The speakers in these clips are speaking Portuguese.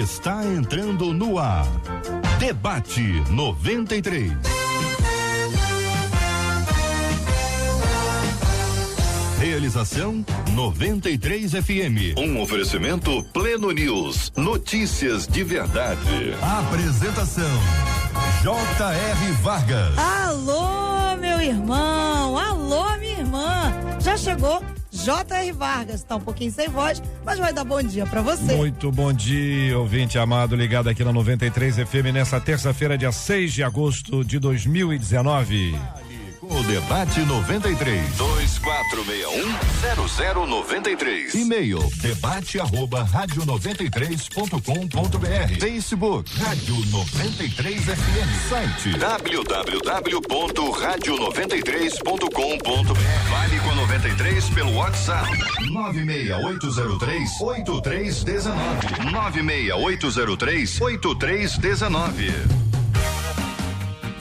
está entrando no ar. Debate 93. Realização 93 FM. Um oferecimento Pleno News. Notícias de verdade. Apresentação J.R. Vargas. Alô, meu irmão. Alô, minha irmã. Já chegou J.R. Vargas. Tá um pouquinho sem voz, mas vai dar bom dia pra você. Muito bom dia, ouvinte amado, ligado aqui na 93 FM nessa terça-feira, dia 6 de agosto de 2019. O Debate 93 2461-0093. E-mail debate@radio93.com.br. Facebook Rádio 93 FM. Site www.radio93.com.br. Fale com a 93 pelo WhatsApp 96803-8319. 96803-8319.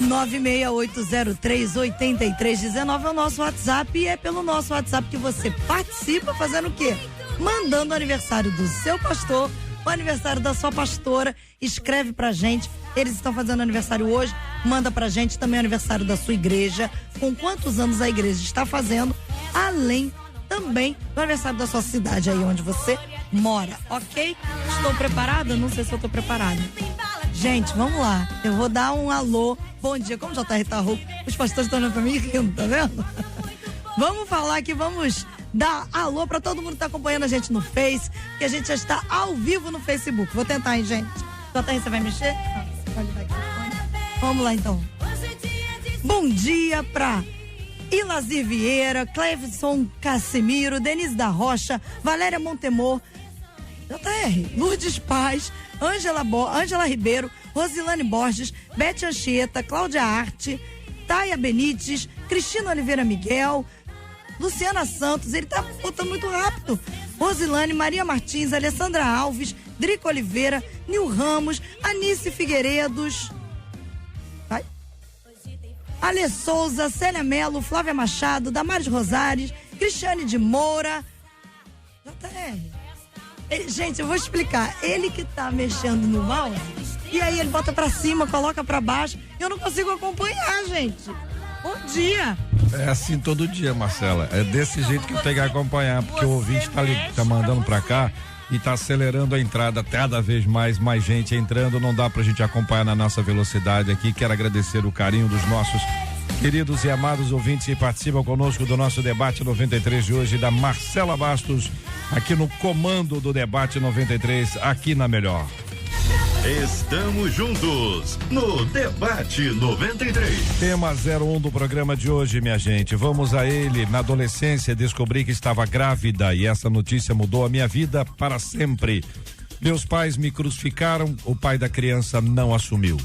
96803-8319 é o nosso WhatsApp, e é pelo nosso WhatsApp que você participa fazendo o quê? Mandando o aniversário do seu pastor, o aniversário da sua pastora, escreve pra gente, eles estão fazendo aniversário hoje, manda pra gente também o aniversário da sua igreja, com quantos anos a igreja está fazendo, além também do aniversário da sua cidade aí onde você mora, ok? Estou preparada? Não sei se eu tô preparada. Gente, vamos lá. Eu vou dar um alô. Bom dia. Como o JR tá rouco, os pastores estão olhando pra mim rindo, tá vendo? Vamos falar aqui, vamos dar alô pra todo mundo que tá acompanhando a gente no Face, que a gente já está ao vivo no Facebook. Vou tentar, hein, gente? JR, você vai mexer? Não, você pode dar aqui. Vamos lá, então. Bom dia pra Ilazir Vieira, Cleveson Casimiro, Denise da Rocha, Valéria Montemor, JR, Lourdes Paz, Ângela Ribeiro, Rosilane Borges, Bete Anchieta, Cláudia Arte, Taia Benites, Cristina Oliveira Miguel, Luciana Santos, ele tá botando muito rápido, Rosilane, Maria Martins, Alessandra Alves, Drica Oliveira, Nil Ramos, Anice Figueiredos, Ale Souza, Célia Melo, Flávia Machado, Damares Rosares, Cristiane de Moura, JR. Gente, eu vou explicar. Ele que tá mexendo no mouse, e aí ele bota pra cima, coloca pra baixo. Eu não consigo acompanhar, gente. Bom dia. É assim todo dia, Marcela. É desse jeito que tem que acompanhar, porque o ouvinte tá mandando pra cá e tá acelerando a entrada, cada vez mais gente entrando. Não dá pra gente acompanhar na nossa velocidade aqui. Quero agradecer o carinho dos nossos queridos e amados ouvintes que participam conosco do nosso Debate 93 de hoje, da Marcela Bastos, aqui no comando do Debate 93, aqui na Melhor. Estamos juntos no Debate 93. Tema 01 do programa de hoje, minha gente. Vamos a ele. Na adolescência, descobri que estava grávida e essa notícia mudou a minha vida para sempre. Meus pais me crucificaram, o pai da criança não assumiu.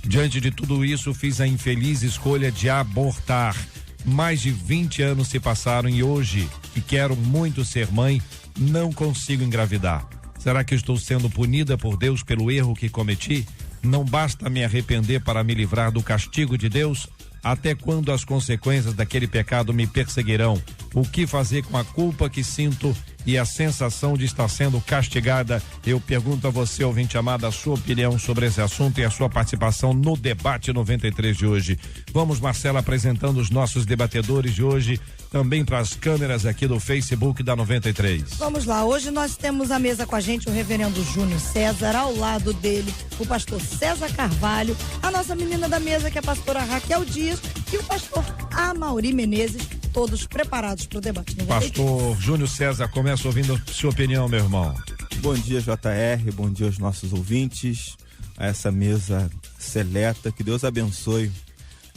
Diante de tudo isso, fiz a infeliz escolha de abortar. Mais de 20 anos se passaram e hoje, que quero muito ser mãe, não consigo engravidar. Será que estou sendo punida por Deus pelo erro que cometi? Não basta me arrepender para me livrar do castigo de Deus? Até quando as consequências daquele pecado me perseguirão? O que fazer com a culpa que sinto e a sensação de estar sendo castigada? Eu pergunto a você, ouvinte amado, a sua opinião sobre esse assunto e a sua participação no Debate 93 de hoje. Vamos, Marcela, apresentando os nossos debatedores de hoje, também para as câmeras aqui do Facebook da 93. Vamos lá, hoje nós temos à mesa com a gente o reverendo Júnior César, ao lado dele o pastor César Carvalho, a nossa menina da mesa que é a pastora Raquel Dias e o pastor Amauri Menezes, todos preparados para o debate. Pastor Júnior César, começa ouvindo a sua opinião, meu irmão. Bom dia, JR, bom dia aos nossos ouvintes, a essa mesa seleta, que Deus abençoe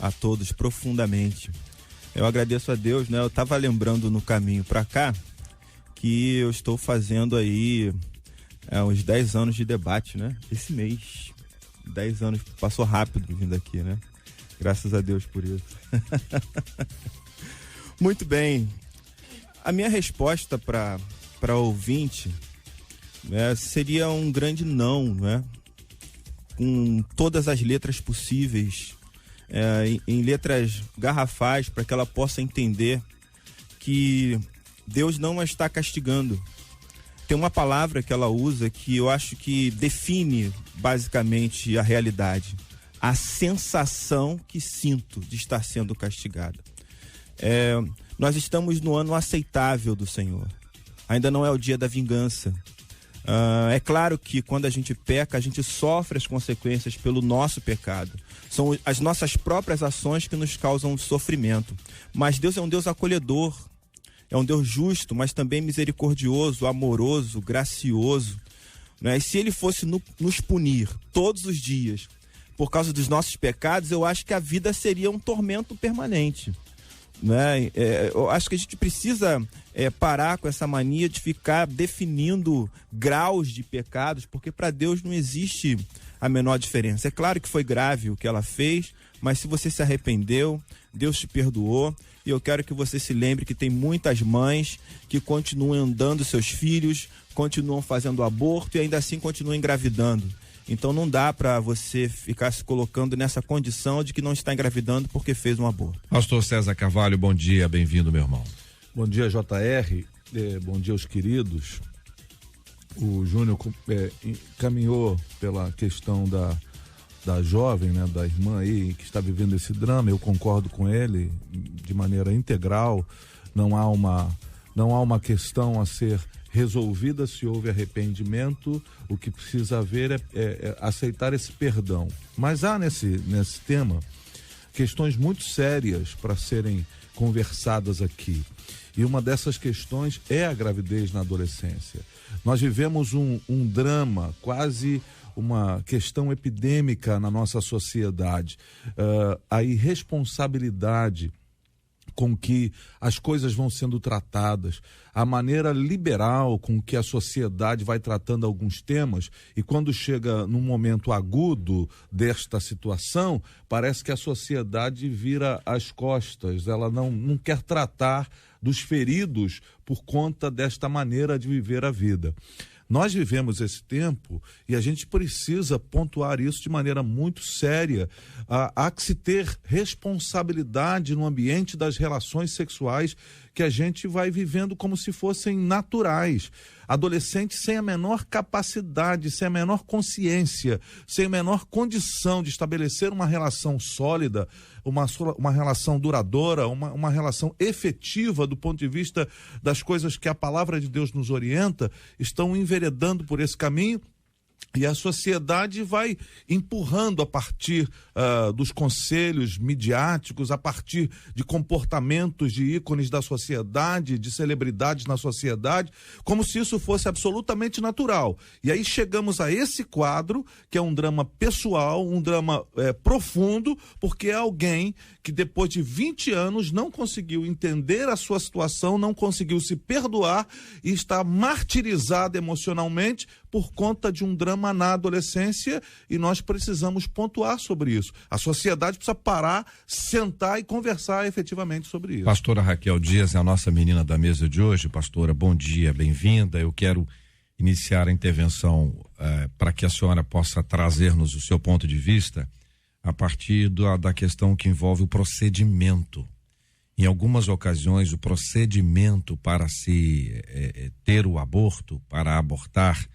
a todos profundamente. Eu agradeço a Deus, né? Eu estava lembrando no caminho para cá que eu estou fazendo aí uns 10 anos de debate, né? Esse mês, 10 anos, passou rápido vindo aqui, né? Graças a Deus por isso. Muito bem, a minha resposta para ouvinte, né, seria um grande não, né? Com todas as letras possíveis, em letras garrafais, para que ela possa entender que Deus não a está castigando. tem uma palavra que ela usa que eu acho que define basicamente a realidade. A sensação que sinto de estar sendo castigada. Nós estamos no ano aceitável do Senhor. Ainda não é o dia da vingança. É claro que quando a gente peca, a gente sofre as consequências pelo nosso pecado. São as nossas próprias ações que nos causam sofrimento. Mas Deus é um Deus acolhedor. É um Deus justo, mas também misericordioso, amoroso, gracioso. Né? E se Ele fosse nos punir todos os dias por causa dos nossos pecados, eu acho que a vida seria um tormento permanente. Né? Eu acho que a gente precisa parar com essa mania de ficar definindo graus de pecados, porque para Deus não existe a menor diferença. É claro que foi grave o que ela fez, mas se você se arrependeu, Deus te perdoou. E eu quero que você se lembre que tem muitas mães que continuam dando seus filhos, continuam fazendo aborto e ainda assim continuam engravidando. Então não dá para você ficar se colocando nessa condição de que não está engravidando porque fez um aborto. Pastor César Carvalho, bom dia, bem-vindo, meu irmão. Bom dia, JR, bom dia aos queridos. O Júnior caminhou pela questão da jovem, né, da irmã aí que está vivendo esse drama. Eu concordo com ele de maneira integral. Não há uma questão a ser resolvida se houve arrependimento. O que precisa haver é aceitar esse perdão. Mas há nesse tema questões muito sérias para serem conversadas aqui. E uma dessas questões é a gravidez na adolescência. Nós vivemos um drama, quase uma questão epidêmica na nossa sociedade. A irresponsabilidade com que as coisas vão sendo tratadas, a maneira liberal com que a sociedade vai tratando alguns temas, e quando chega num momento agudo desta situação, parece que a sociedade vira as costas, ela não quer tratar dos feridos por conta desta maneira de viver a vida. Nós vivemos esse tempo e a gente precisa pontuar isso de maneira muito séria. Há que se ter responsabilidade no ambiente das relações sexuais que a gente vai vivendo como se fossem naturais. Adolescentes sem a menor capacidade, sem a menor consciência, sem a menor condição de estabelecer uma relação sólida, uma relação duradoura, uma relação efetiva do ponto de vista das coisas que a palavra de Deus nos orienta, estão enveredando por esse caminho. E a sociedade vai empurrando a partir dos conselhos midiáticos, a partir de comportamentos de ícones da sociedade, de celebridades na sociedade, como se isso fosse absolutamente natural. E aí chegamos a esse quadro, que é um drama pessoal, um drama profundo, porque é alguém que depois de 20 anos não conseguiu entender a sua situação, não conseguiu se perdoar e está martirizado emocionalmente por conta de um drama na adolescência, e nós precisamos pontuar sobre isso. A sociedade precisa parar, sentar e conversar efetivamente sobre isso. Pastora Raquel Dias é a nossa menina da mesa de hoje. Pastora, bom dia, bem-vinda. Eu quero iniciar a intervenção para que a senhora possa trazer-nos o seu ponto de vista a partir da questão que envolve o procedimento. Em algumas ocasiões, o procedimento para se ter o aborto, para abortar,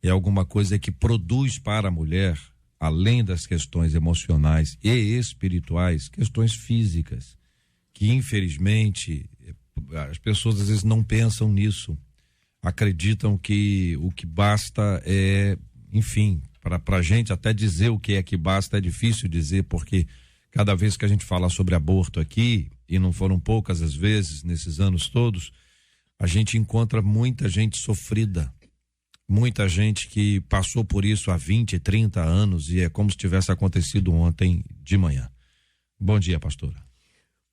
é alguma coisa que produz para a mulher, além das questões emocionais e espirituais, questões físicas, que infelizmente as pessoas às vezes não pensam nisso, acreditam que o que basta é, enfim, para a gente até dizer o que é que basta é difícil dizer, porque cada vez que a gente fala sobre aborto aqui, e não foram poucas as vezes nesses anos todos, a gente encontra muita gente sofrida, muita gente que passou por isso há 20, 30 anos e é como se tivesse acontecido ontem de manhã. Bom dia, pastora.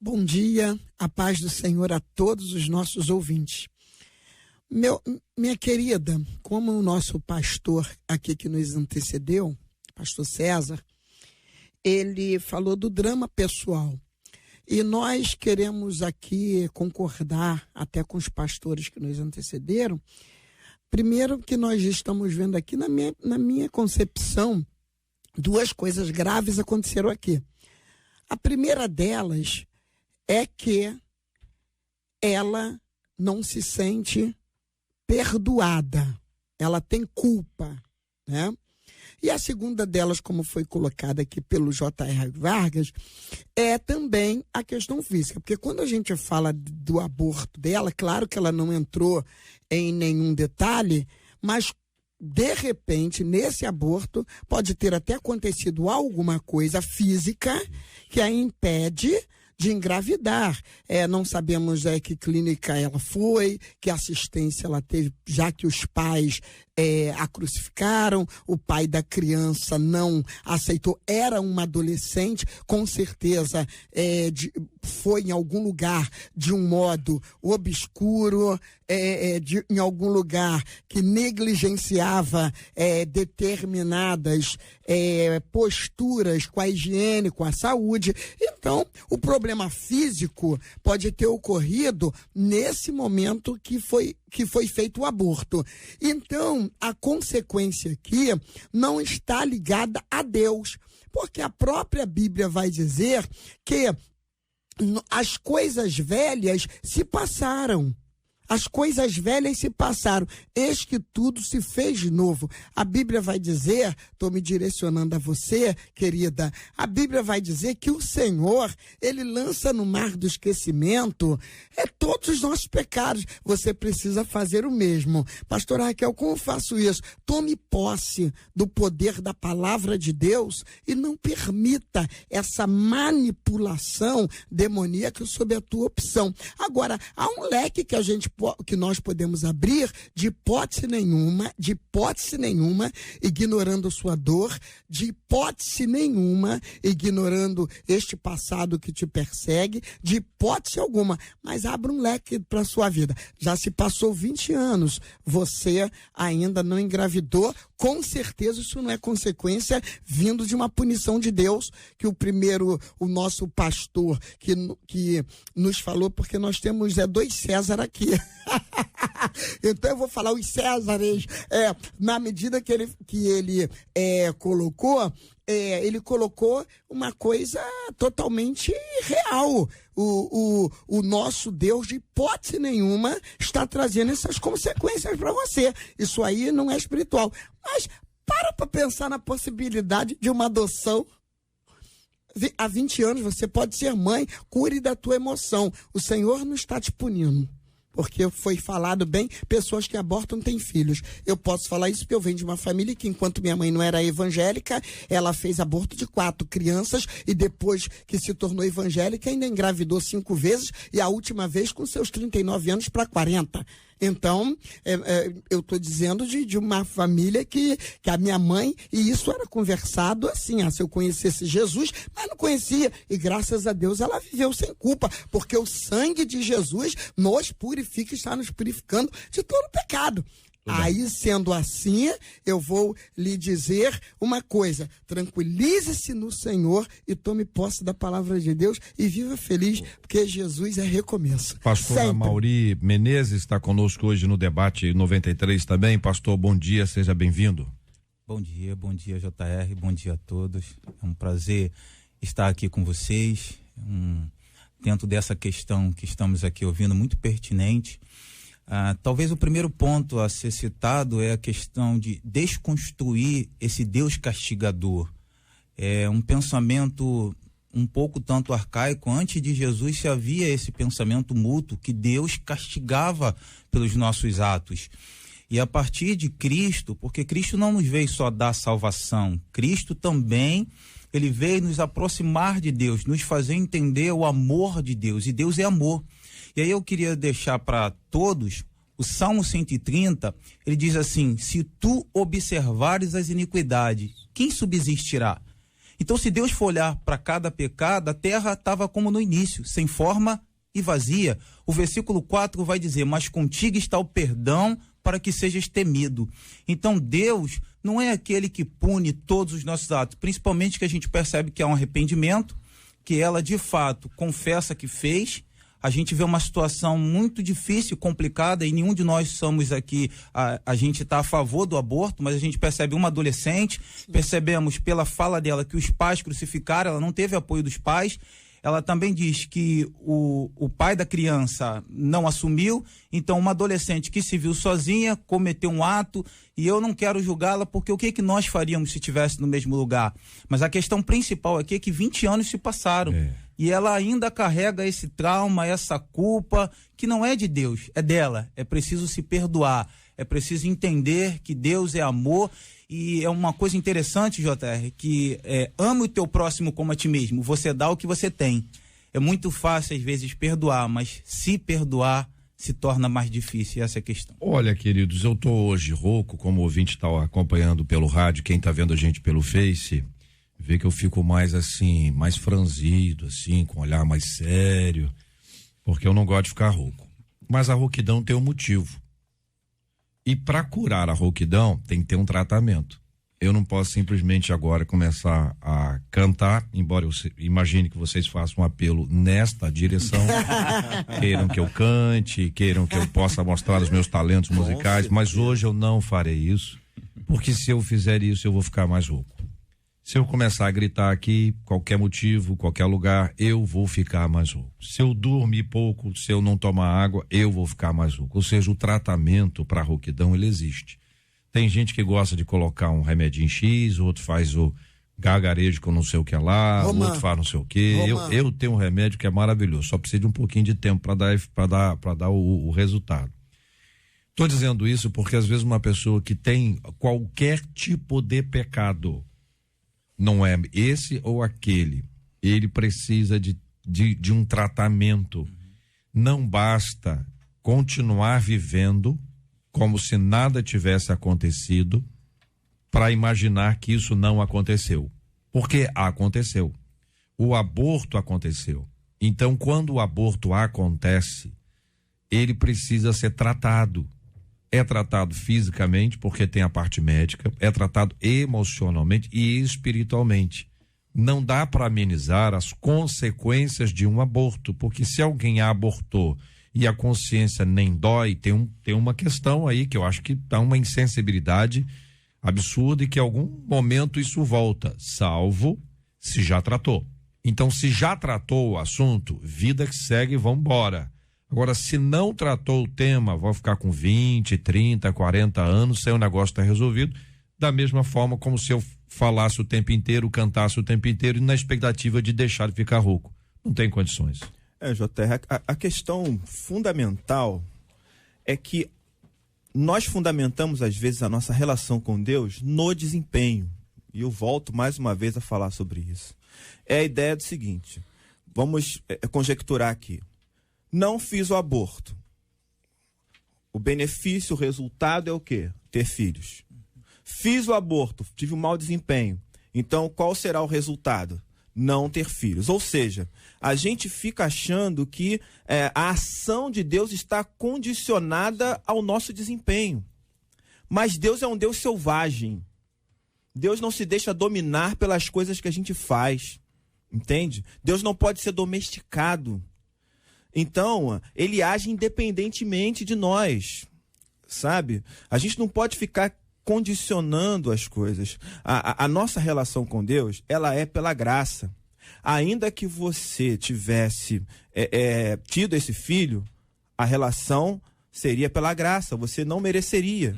Bom dia, a paz do Senhor a todos os nossos ouvintes. Minha querida, como o nosso pastor aqui que nos antecedeu, pastor César, ele falou do drama pessoal. E nós queremos aqui concordar até com os pastores que nos antecederam. Primeiro que nós estamos vendo aqui, na minha concepção, duas coisas graves aconteceram aqui. A primeira delas é que ela não se sente perdoada, ela tem culpa, né? E a segunda delas, como foi colocada aqui pelo J.R. Vargas, é também a questão física. Porque quando a gente fala do aborto dela, claro que ela não entrou em nenhum detalhe, mas de repente, nesse aborto, pode ter até acontecido alguma coisa física que a impede de engravidar. Não sabemos que clínica ela foi, que assistência ela teve, já que os pais a crucificaram, o pai da criança não aceitou, era uma adolescente, com certeza foi em algum lugar de um modo obscuro, em algum lugar que negligenciava determinadas posturas com a higiene, com a saúde. Então, o problema físico pode ter ocorrido nesse momento que foi feito o aborto. Então, a consequência aqui não está ligada a Deus, porque a própria Bíblia vai dizer que as coisas velhas se passaram. As coisas velhas se passaram, eis que tudo se fez novo. A Bíblia vai dizer, estou me direcionando a você, querida, a Bíblia vai dizer que o Senhor, Ele lança no mar do esquecimento todos os nossos pecados. Você precisa fazer o mesmo. Pastora Raquel, como faço isso? Tome posse do poder da palavra de Deus e não permita essa manipulação demoníaca sob a tua opção. Agora, há um leque que nós podemos abrir de hipótese nenhuma, ignorando sua dor, de hipótese nenhuma, ignorando este passado que te persegue, de hipótese alguma, mas abra um leque para a sua vida. Já se passou 20 anos, você ainda não engravidou, com certeza isso não é consequência vindo de uma punição de Deus, que o nosso pastor que nos falou, porque nós temos 2 César aqui. Então eu vou falar os Césares, na medida que ele colocou, ele colocou uma coisa totalmente real. O nosso Deus, de hipótese nenhuma, está trazendo essas consequências para você. Isso aí não é espiritual. Mas para pensar na possibilidade de uma adoção. Há 20 anos você pode ser mãe, cure da tua emoção. O Senhor não está te punindo. Porque foi falado bem, pessoas que abortam têm filhos. Eu posso falar isso porque eu venho de uma família que, enquanto minha mãe não era evangélica, ela fez aborto de 4 crianças e depois que se tornou evangélica, ainda engravidou 5 vezes e a última vez com seus 39 anos para 40. Então, eu estou dizendo de uma família que a minha mãe, e isso era conversado assim, se eu conhecesse Jesus, mas não conhecia, e graças a Deus ela viveu sem culpa, porque o sangue de Jesus nos purifica, está nos purificando de todo pecado. Aí, sendo assim, eu vou lhe dizer uma coisa: tranquilize-se no Senhor e tome posse da palavra de Deus e viva feliz, porque Jesus é recomeço. Pastor Amaury Menezes está conosco hoje no Debate 93 também. Pastor, bom dia, seja bem-vindo. Bom dia, JR, bom dia a todos. É um prazer estar aqui com vocês, dentro dessa questão que estamos aqui ouvindo, muito pertinente. Talvez o primeiro ponto a ser citado é a questão de desconstruir esse Deus castigador. É um pensamento um pouco tanto arcaico. Antes de Jesus se havia esse pensamento mútuo que Deus castigava pelos nossos atos. E a partir de Cristo, porque Cristo não nos veio só dar salvação, Cristo também, ele veio nos aproximar de Deus, nos fazer entender o amor de Deus, e Deus é amor. E aí eu queria deixar para todos o Salmo 130, ele diz assim: se tu observares as iniquidades, quem subsistirá? Então, se Deus for olhar para cada pecado, a terra estava como no início, sem forma e vazia. O versículo 4 vai dizer: mas contigo está o perdão para que sejas temido. Então, Deus não é aquele que pune todos os nossos atos, principalmente que a gente percebe que há um arrependimento, que ela de fato confessa que fez. A gente vê uma situação muito difícil, complicada, e nenhum de nós somos aqui, a gente está a favor do aborto, mas a gente percebe uma adolescente, percebemos pela fala dela que os pais crucificaram, ela não teve apoio dos pais, ela também diz que o pai da criança não assumiu, então uma adolescente que se viu sozinha cometeu um ato, e eu não quero julgá-la, porque o que nós faríamos se estivesse no mesmo lugar? Mas a questão principal aqui é que 20 anos se passaram, e ela ainda carrega esse trauma, essa culpa, que não é de Deus, é dela. É preciso se perdoar, é preciso entender que Deus é amor. E é uma coisa interessante, JR, que ama o teu próximo como a ti mesmo. Você dá o que você tem. É muito fácil, às vezes, perdoar, mas se perdoar se torna mais difícil. Essa é a questão. Olha, queridos, eu tô hoje rouco, como o ouvinte está acompanhando pelo rádio, quem tá vendo a gente pelo Face, vê que eu fico mais assim, mais franzido, assim, com um olhar mais sério, porque eu não gosto de ficar rouco. Mas a rouquidão tem um motivo. E para curar a rouquidão, tem que ter um tratamento. Eu não posso simplesmente agora começar a cantar, embora eu imagine que vocês façam um apelo nesta direção. Queiram que eu cante, queiram que eu possa mostrar os meus talentos musicais, mas hoje eu não farei isso, porque se eu fizer isso, eu vou ficar mais rouco. Se eu começar a gritar aqui, qualquer motivo, qualquer lugar, eu vou ficar mais rouco. Se eu dormir pouco, se eu não tomar água, eu vou ficar mais rouco. Ou seja, o tratamento para a rouquidão, ele existe. Tem gente que gosta de colocar um remedinho X, outro faz o gargarejo com não sei o que lá, outro faz não sei o que. Eu tenho um remédio que é maravilhoso, só precisa de um pouquinho de tempo para dar o resultado. Estou dizendo isso porque às vezes uma pessoa que tem qualquer tipo de pecado, não é esse ou aquele, ele precisa de um tratamento. Não basta continuar vivendo como se nada tivesse acontecido para imaginar que isso não aconteceu, porque aconteceu. O aborto aconteceu. Então, quando o aborto acontece, ele precisa ser tratado. É tratado fisicamente, porque tem a parte médica, é tratado emocionalmente e espiritualmente. Não dá para amenizar as consequências de um aborto, porque se alguém abortou e a consciência nem dói, tem uma questão aí que eu acho que dá uma insensibilidade absurda e que em algum momento isso volta, salvo se já tratou. Então, se já tratou o assunto, vida que segue, vambora. Agora, se não tratou o tema, vai ficar com 20, 30, 40 anos, sem o negócio estar resolvido, da mesma forma como se eu falasse o tempo inteiro, cantasse o tempo inteiro, e na expectativa de deixar de ficar rouco. Não tem condições. JR, a questão fundamental é que nós fundamentamos, às vezes, a nossa relação com Deus no desempenho. E eu volto mais uma vez a falar sobre isso. É a ideia do seguinte, vamos conjecturar aqui. Não fiz o aborto. O benefício, o resultado é o quê? Ter filhos. Fiz o aborto, tive um mau desempenho. Então, qual será o resultado? Não ter filhos. Ou seja, a gente fica achando que a ação de Deus está condicionada ao nosso desempenho. Mas Deus é um Deus selvagem. Deus não se deixa dominar pelas coisas que a gente faz. Entende? Deus não pode ser domesticado. Então, ele age independentemente de nós, sabe? A gente não pode ficar condicionando as coisas. A nossa relação com Deus, ela é pela graça. Ainda que você tivesse tido esse filho, a relação seria pela graça, você não mereceria.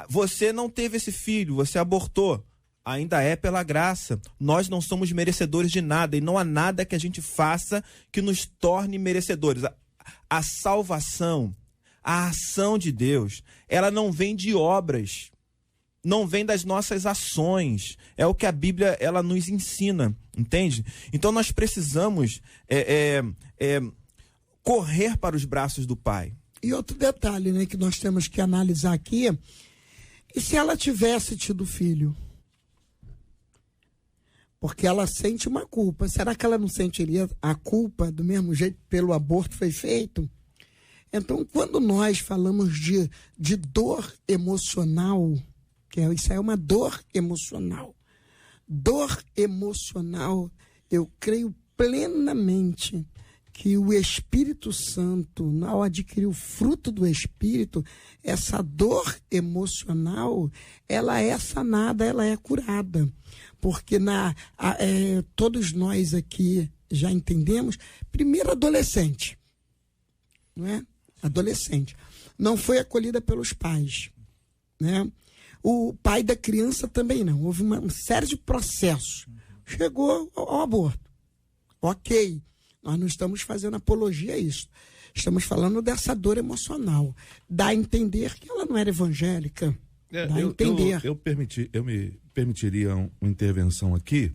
Você não teve esse filho, você abortou. Ainda é pela graça. Nós não somos merecedores de nada e não há nada que a gente faça que nos torne merecedores. A salvação, a ação de Deus, ela não vem de obras, não vem das nossas ações. É o que a Bíblia ela nos ensina, entende? Então nós precisamos correr para os braços do Pai. E outro detalhe, né, que nós temos que analisar aqui, e se ela tivesse tido filho? Porque ela sente uma culpa. Será que ela não sentiria a culpa do mesmo jeito pelo aborto foi feito? Então, quando nós falamos de dor emocional, isso é uma dor emocional. Dor emocional, eu creio plenamente que o Espírito Santo, ao adquirir o fruto do Espírito, essa dor emocional, ela é sanada, ela é curada. Porque todos nós aqui já entendemos. Primeiro, adolescente, não é? Adolescente. Não foi acolhida pelos pais, né? O pai da criança também não. Houve uma série de processos. Chegou ao aborto. Ok, nós não estamos fazendo apologia a isso. Estamos falando dessa dor emocional. Dá a entender que ela não era evangélica. Dá a entender. Eu me permitiria uma intervenção aqui,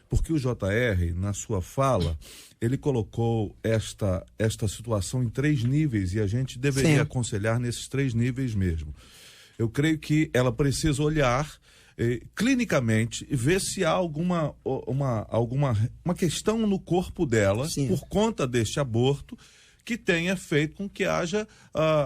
porque o JR, na sua fala, ele colocou esta situação em 3 níveis e a gente deveria aconselhar nesses 3 níveis mesmo. Eu creio que ela precisa olhar clinicamente e ver se há alguma questão no corpo dela por conta deste aborto que tenha feito com que haja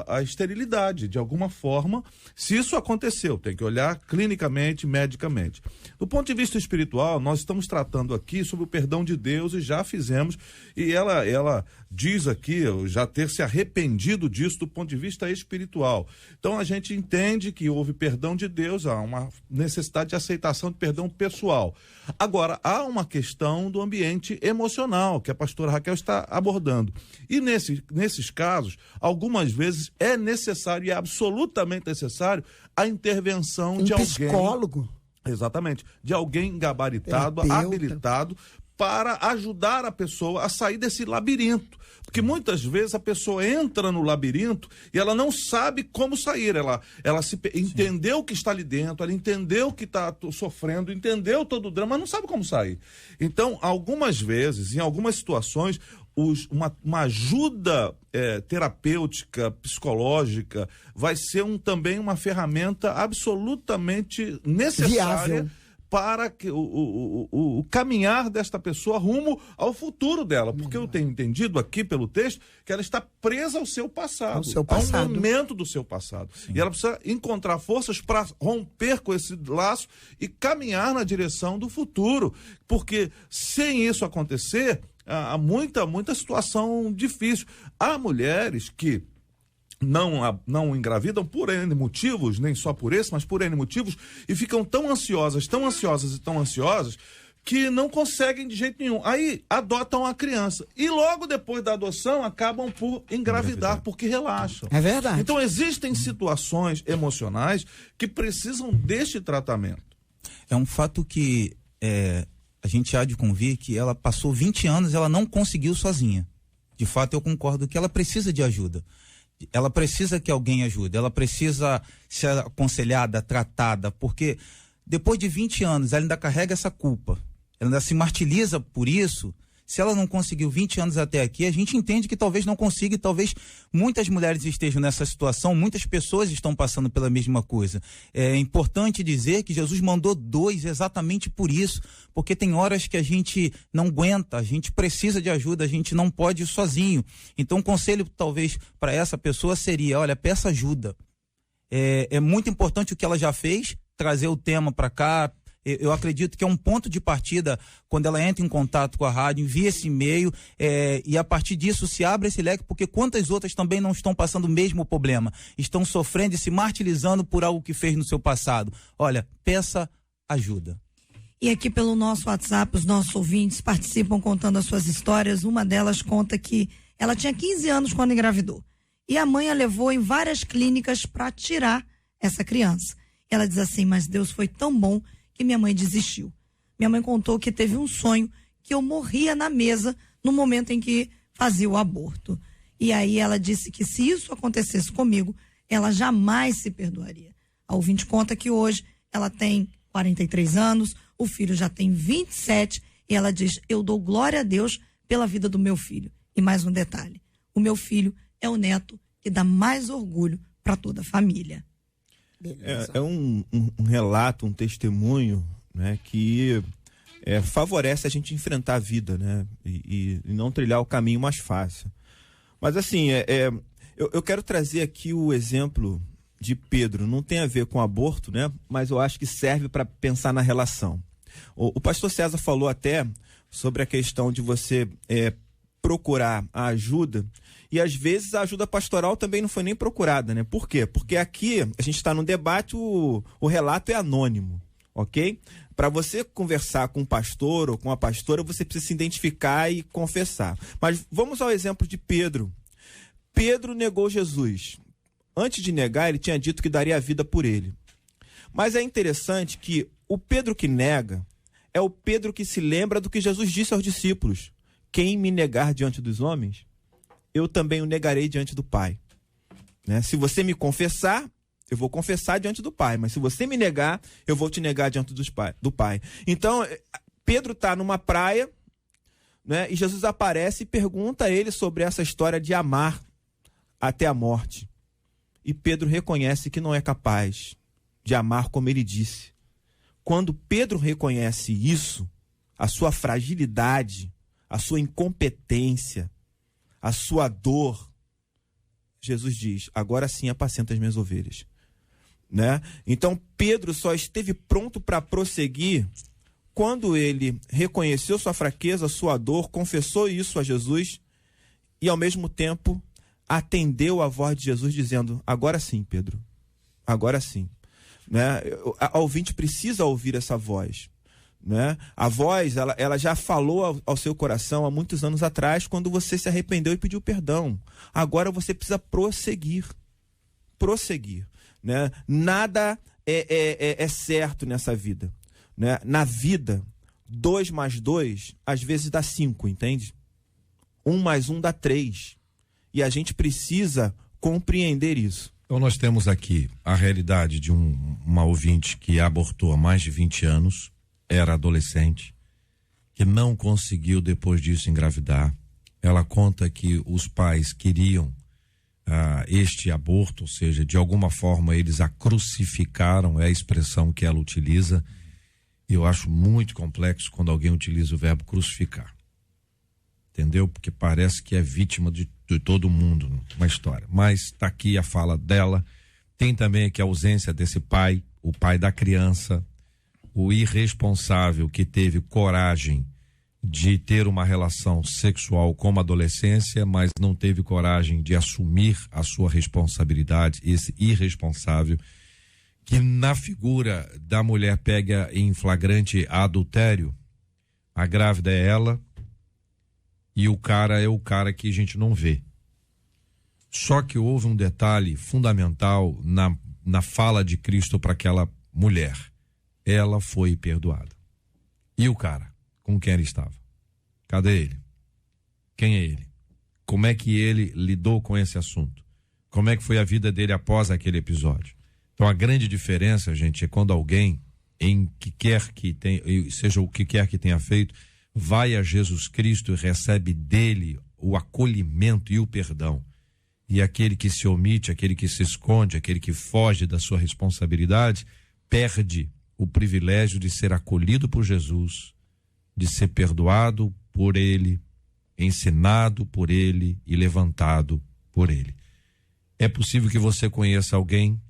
a esterilidade, de alguma forma. Se isso aconteceu, tem que olhar clinicamente, medicamente. Do ponto de vista espiritual, nós estamos tratando aqui sobre o perdão de Deus e já fizemos, e ela diz aqui, já ter se arrependido disso do ponto de vista espiritual. Então a gente entende que houve perdão de Deus, há uma necessidade de aceitação de perdão pessoal. Agora, há uma questão do ambiente emocional, que a pastora Raquel está abordando. E nesses casos, algumas vezes é necessário, e é absolutamente necessário, a intervenção de alguém. Psicólogo. Exatamente. De alguém gabaritado, habilitado, para ajudar a pessoa a sair desse labirinto. Porque muitas vezes a pessoa entra no labirinto e ela não sabe como sair. Ela entendeu o que está ali dentro, ela entendeu o que está sofrendo, entendeu todo o drama, mas não sabe como sair. Então, algumas vezes, em algumas situações, uma ajuda terapêutica, psicológica, vai ser também uma ferramenta absolutamente necessária. Viável. Para que o caminhar desta pessoa rumo ao futuro dela. Porque eu tenho entendido aqui pelo texto que ela está presa ao seu passado. A um momento do seu passado. Sim. E ela precisa encontrar forças para romper com esse laço e caminhar na direção do futuro. Porque sem isso acontecer, há muita situação difícil. Há mulheres que não engravidam por N motivos, nem só por esse, mas por N motivos, e ficam tão ansiosas, que não conseguem de jeito nenhum. Aí adotam a criança e logo depois da adoção acabam por engravidar, porque relaxam. É verdade. Então existem situações emocionais que precisam deste tratamento. É um fato que a gente há de convir que ela passou 20 anos, ela não conseguiu sozinha. De fato, eu concordo que ela precisa de ajuda. Ela precisa que alguém ajude, ela precisa ser aconselhada, tratada, porque depois de 20 anos ela ainda carrega essa culpa, ela ainda se martiriza por isso. Se ela não conseguiu 20 anos até aqui, a gente entende que talvez não consiga, e talvez muitas mulheres estejam nessa situação, muitas pessoas estão passando pela mesma coisa. É importante dizer que Jesus mandou 2 exatamente por isso, porque tem horas que a gente não aguenta, a gente precisa de ajuda, a gente não pode ir sozinho. Então o conselho talvez para essa pessoa seria, olha, peça ajuda. É muito importante o que ela já fez, trazer o tema para cá. Eu acredito que é um ponto de partida quando ela entra em contato com a rádio, envia esse e-mail e a partir disso se abre esse leque, porque quantas outras também não estão passando o mesmo problema, estão sofrendo e se martirizando por algo que fez no seu passado. Olha, peça ajuda. E aqui pelo nosso WhatsApp, os nossos ouvintes participam contando as suas histórias. Uma delas conta que ela tinha 15 anos quando engravidou e a mãe a levou em várias clínicas para tirar essa criança. Ela diz assim, mas Deus foi tão bom que minha mãe desistiu. Minha mãe contou que teve um sonho que eu morria na mesa no momento em que fazia o aborto. E aí ela disse que se isso acontecesse comigo, ela jamais se perdoaria. A ouvinte conta que hoje ela tem 43 anos, o filho já tem 27 e ela diz, eu dou glória a Deus pela vida do meu filho. E mais um detalhe, o meu filho é o neto que dá mais orgulho para toda a família. É um relato, um testemunho, né, que favorece a gente enfrentar a vida, né, e não trilhar o caminho mais fácil. Mas assim, eu quero trazer aqui o exemplo de Pedro. Não tem a ver com aborto, né, mas eu acho que serve para pensar na relação. O pastor César falou até sobre a questão de você procurar a ajuda. E às vezes a ajuda pastoral também não foi nem procurada, né? Por quê? Porque aqui a gente está no debate, o relato é anônimo, ok? Para você conversar com um pastor ou com uma pastora, você precisa se identificar e confessar. Mas vamos ao exemplo de Pedro. Pedro negou Jesus. Antes de negar, ele tinha dito que daria a vida por ele. Mas é interessante que o Pedro que nega é o Pedro que se lembra do que Jesus disse aos discípulos: quem me negar diante dos homens, eu também o negarei diante do Pai. Né? Se você me confessar, eu vou confessar diante do Pai, mas se você me negar, eu vou te negar diante do Pai. Então, Pedro está numa praia, né, e Jesus aparece e pergunta a ele sobre essa história de amar até a morte. E Pedro reconhece que não é capaz de amar como ele disse. Quando Pedro reconhece isso, a sua fragilidade, a sua incompetência, a sua dor, Jesus diz: agora sim apacenta as minhas ovelhas. Né? Então Pedro só esteve pronto para prosseguir quando ele reconheceu sua fraqueza, sua dor, confessou isso a Jesus e ao mesmo tempo atendeu a voz de Jesus dizendo: agora sim, Pedro, agora sim. Né? A ouvinte precisa ouvir essa voz. Né? A voz, ela já falou ao seu coração há muitos anos atrás, quando você se arrependeu e pediu perdão. Agora você precisa prosseguir. Prosseguir. Né? Nada é certo nessa vida. Né? Na vida, 2 mais 2 às vezes dá 5, entende? 1 mais 1 dá 3. E a gente precisa compreender isso. Então nós temos aqui a realidade de uma ouvinte que abortou há mais de 20 anos, era adolescente, que não conseguiu depois disso engravidar. Ela conta que os pais queriam este aborto, ou seja, de alguma forma eles a crucificaram, é a expressão que ela utiliza. Eu acho muito complexo quando alguém utiliza o verbo crucificar. Entendeu? Porque parece que é vítima de todo mundo, uma história. Mas está aqui a fala dela. Tem também aqui a ausência desse pai, o pai da criança, o irresponsável que teve coragem de ter uma relação sexual com uma adolescência, mas não teve coragem de assumir a sua responsabilidade, esse irresponsável, que na figura da mulher pega em flagrante adultério. A grávida é ela, e o cara é o cara que a gente não vê. Só que houve um detalhe fundamental na fala de Cristo para aquela mulher. Ela foi perdoada. E o cara, com quem ele estava? Cadê ele? Quem é ele? Como é que ele lidou com esse assunto? Como é que foi a vida dele após aquele episódio? Então a grande diferença, gente, é quando alguém, seja o que quer que tenha feito, vai a Jesus Cristo e recebe dele o acolhimento e o perdão. E aquele que se omite, aquele que se esconde, aquele que foge da sua responsabilidade, perde o privilégio de ser acolhido por Jesus, de ser perdoado por ele, ensinado por ele e levantado por ele. É possível que você conheça alguém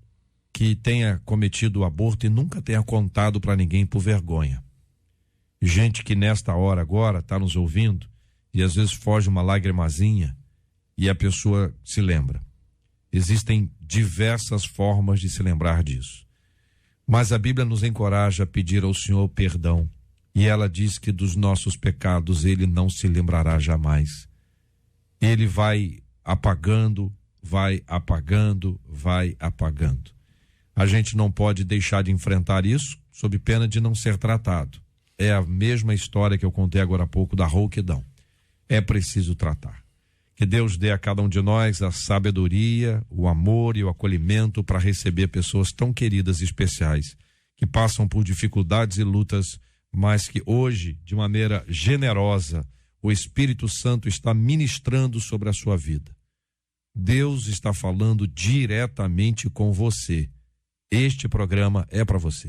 que tenha cometido o aborto e nunca tenha contado para ninguém por vergonha. Gente que nesta hora agora está nos ouvindo e às vezes foge uma lagrimazinha e a pessoa se lembra. Existem diversas formas de se lembrar disso. Mas a Bíblia nos encoraja a pedir ao Senhor perdão. E ela diz que dos nossos pecados ele não se lembrará jamais. Ele vai apagando, vai apagando, vai apagando. A gente não pode deixar de enfrentar isso sob pena de não ser tratado. É a mesma história que eu contei agora há pouco da rouquidão. É preciso tratar. Que Deus dê a cada um de nós a sabedoria, o amor e o acolhimento para receber pessoas tão queridas e especiais, que passam por dificuldades e lutas, mas que hoje, de maneira generosa, o Espírito Santo está ministrando sobre a sua vida. Deus está falando diretamente com você. Este programa é para você.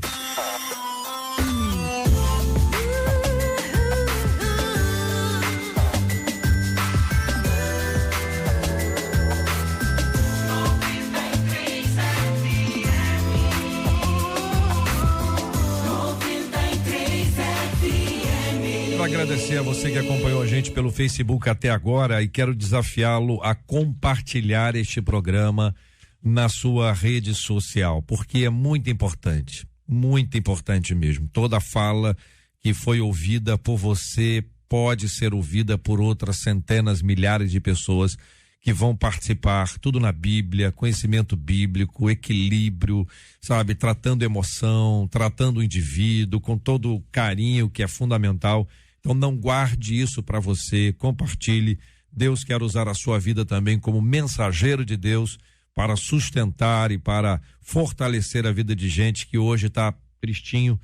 Agradecer a você que acompanhou a gente pelo Facebook até agora e quero desafiá-lo a compartilhar este programa na sua rede social, porque é muito importante. muito importante mesmo. Toda fala que foi ouvida por você pode ser ouvida por outras centenas, milhares de pessoas que vão participar, tudo na Bíblia, conhecimento bíblico, equilíbrio, sabe, tratando emoção, tratando o indivíduo com todo o carinho que é fundamental. Então não guarde isso para você, compartilhe. Deus quer usar a sua vida também como mensageiro de Deus para sustentar e para fortalecer a vida de gente que hoje está tristinha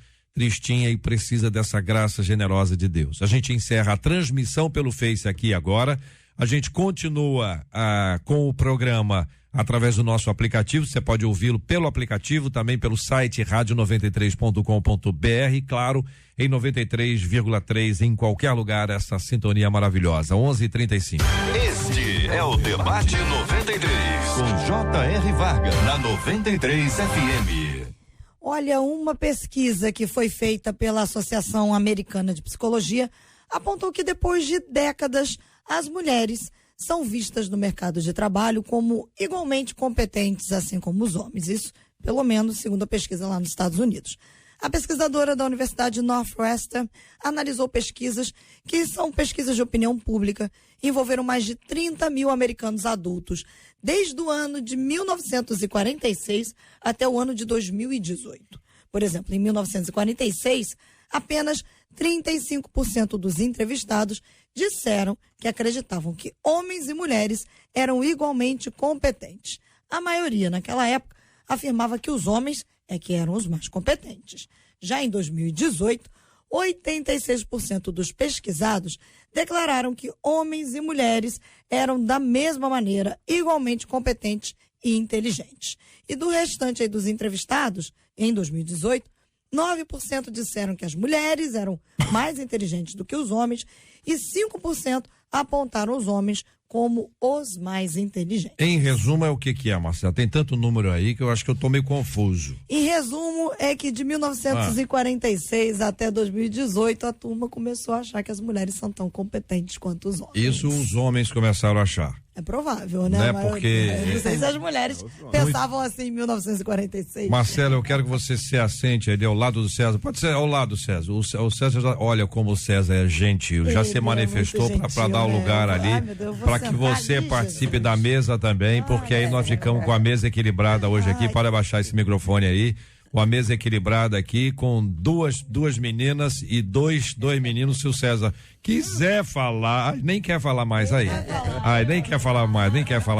e precisa dessa graça generosa de Deus. A gente encerra a transmissão pelo Face aqui agora. A gente continua com o programa através do nosso aplicativo. Você pode ouvi-lo pelo aplicativo, também pelo site radio93.com.br, claro, em 93,3 em qualquer lugar, essa sintonia maravilhosa. 11h35. Este é o Debate 93, com J.R. Vargas, na 93 FM. Olha, uma pesquisa que foi feita pela Associação Americana de Psicologia apontou que depois de décadas, as mulheres são vistas no mercado de trabalho como igualmente competentes, assim como os homens. Isso, pelo menos, segundo a pesquisa lá nos Estados Unidos. A pesquisadora da Universidade Northwestern analisou pesquisas que são pesquisas de opinião pública, envolveram mais de 30 mil americanos adultos, desde o ano de 1946 até o ano de 2018. Por exemplo, em 1946, apenas 35% dos entrevistados disseram que acreditavam que homens e mulheres eram igualmente competentes. A maioria, naquela época, afirmava que os homens é que eram os mais competentes. Já em 2018, 86% dos pesquisados declararam que homens e mulheres eram, da mesma maneira, igualmente competentes e inteligentes. E do restante aí dos entrevistados, em 2018, 9% disseram que as mulheres eram mais inteligentes do que os homens e 5% apontaram os homens como os mais inteligentes. Em resumo, é o que é, Marcelo? Tem tanto número aí que eu acho que eu tô meio confuso. Em resumo, é que de 1946 até 2018, a turma começou a achar que as mulheres são tão competentes quanto os homens. Isso os homens começaram a achar. É provável, né? Né? Porque... Não sei se as mulheres pensavam assim em 1946. Marcelo, eu quero que você se assente ali ao lado do César. Pode ser ao lado do César. O César, olha como o César é gentil. Já se manifestou para dar o lugar ali, para que você participe da mesa também, porque aí nós ficamos com a mesa equilibrada hoje aqui. Pode abaixar esse microfone aí. Com a mesa equilibrada aqui, com duas meninas e dois meninos. Se o César quiser falar, nem quer falar mais aí. Nem quer falar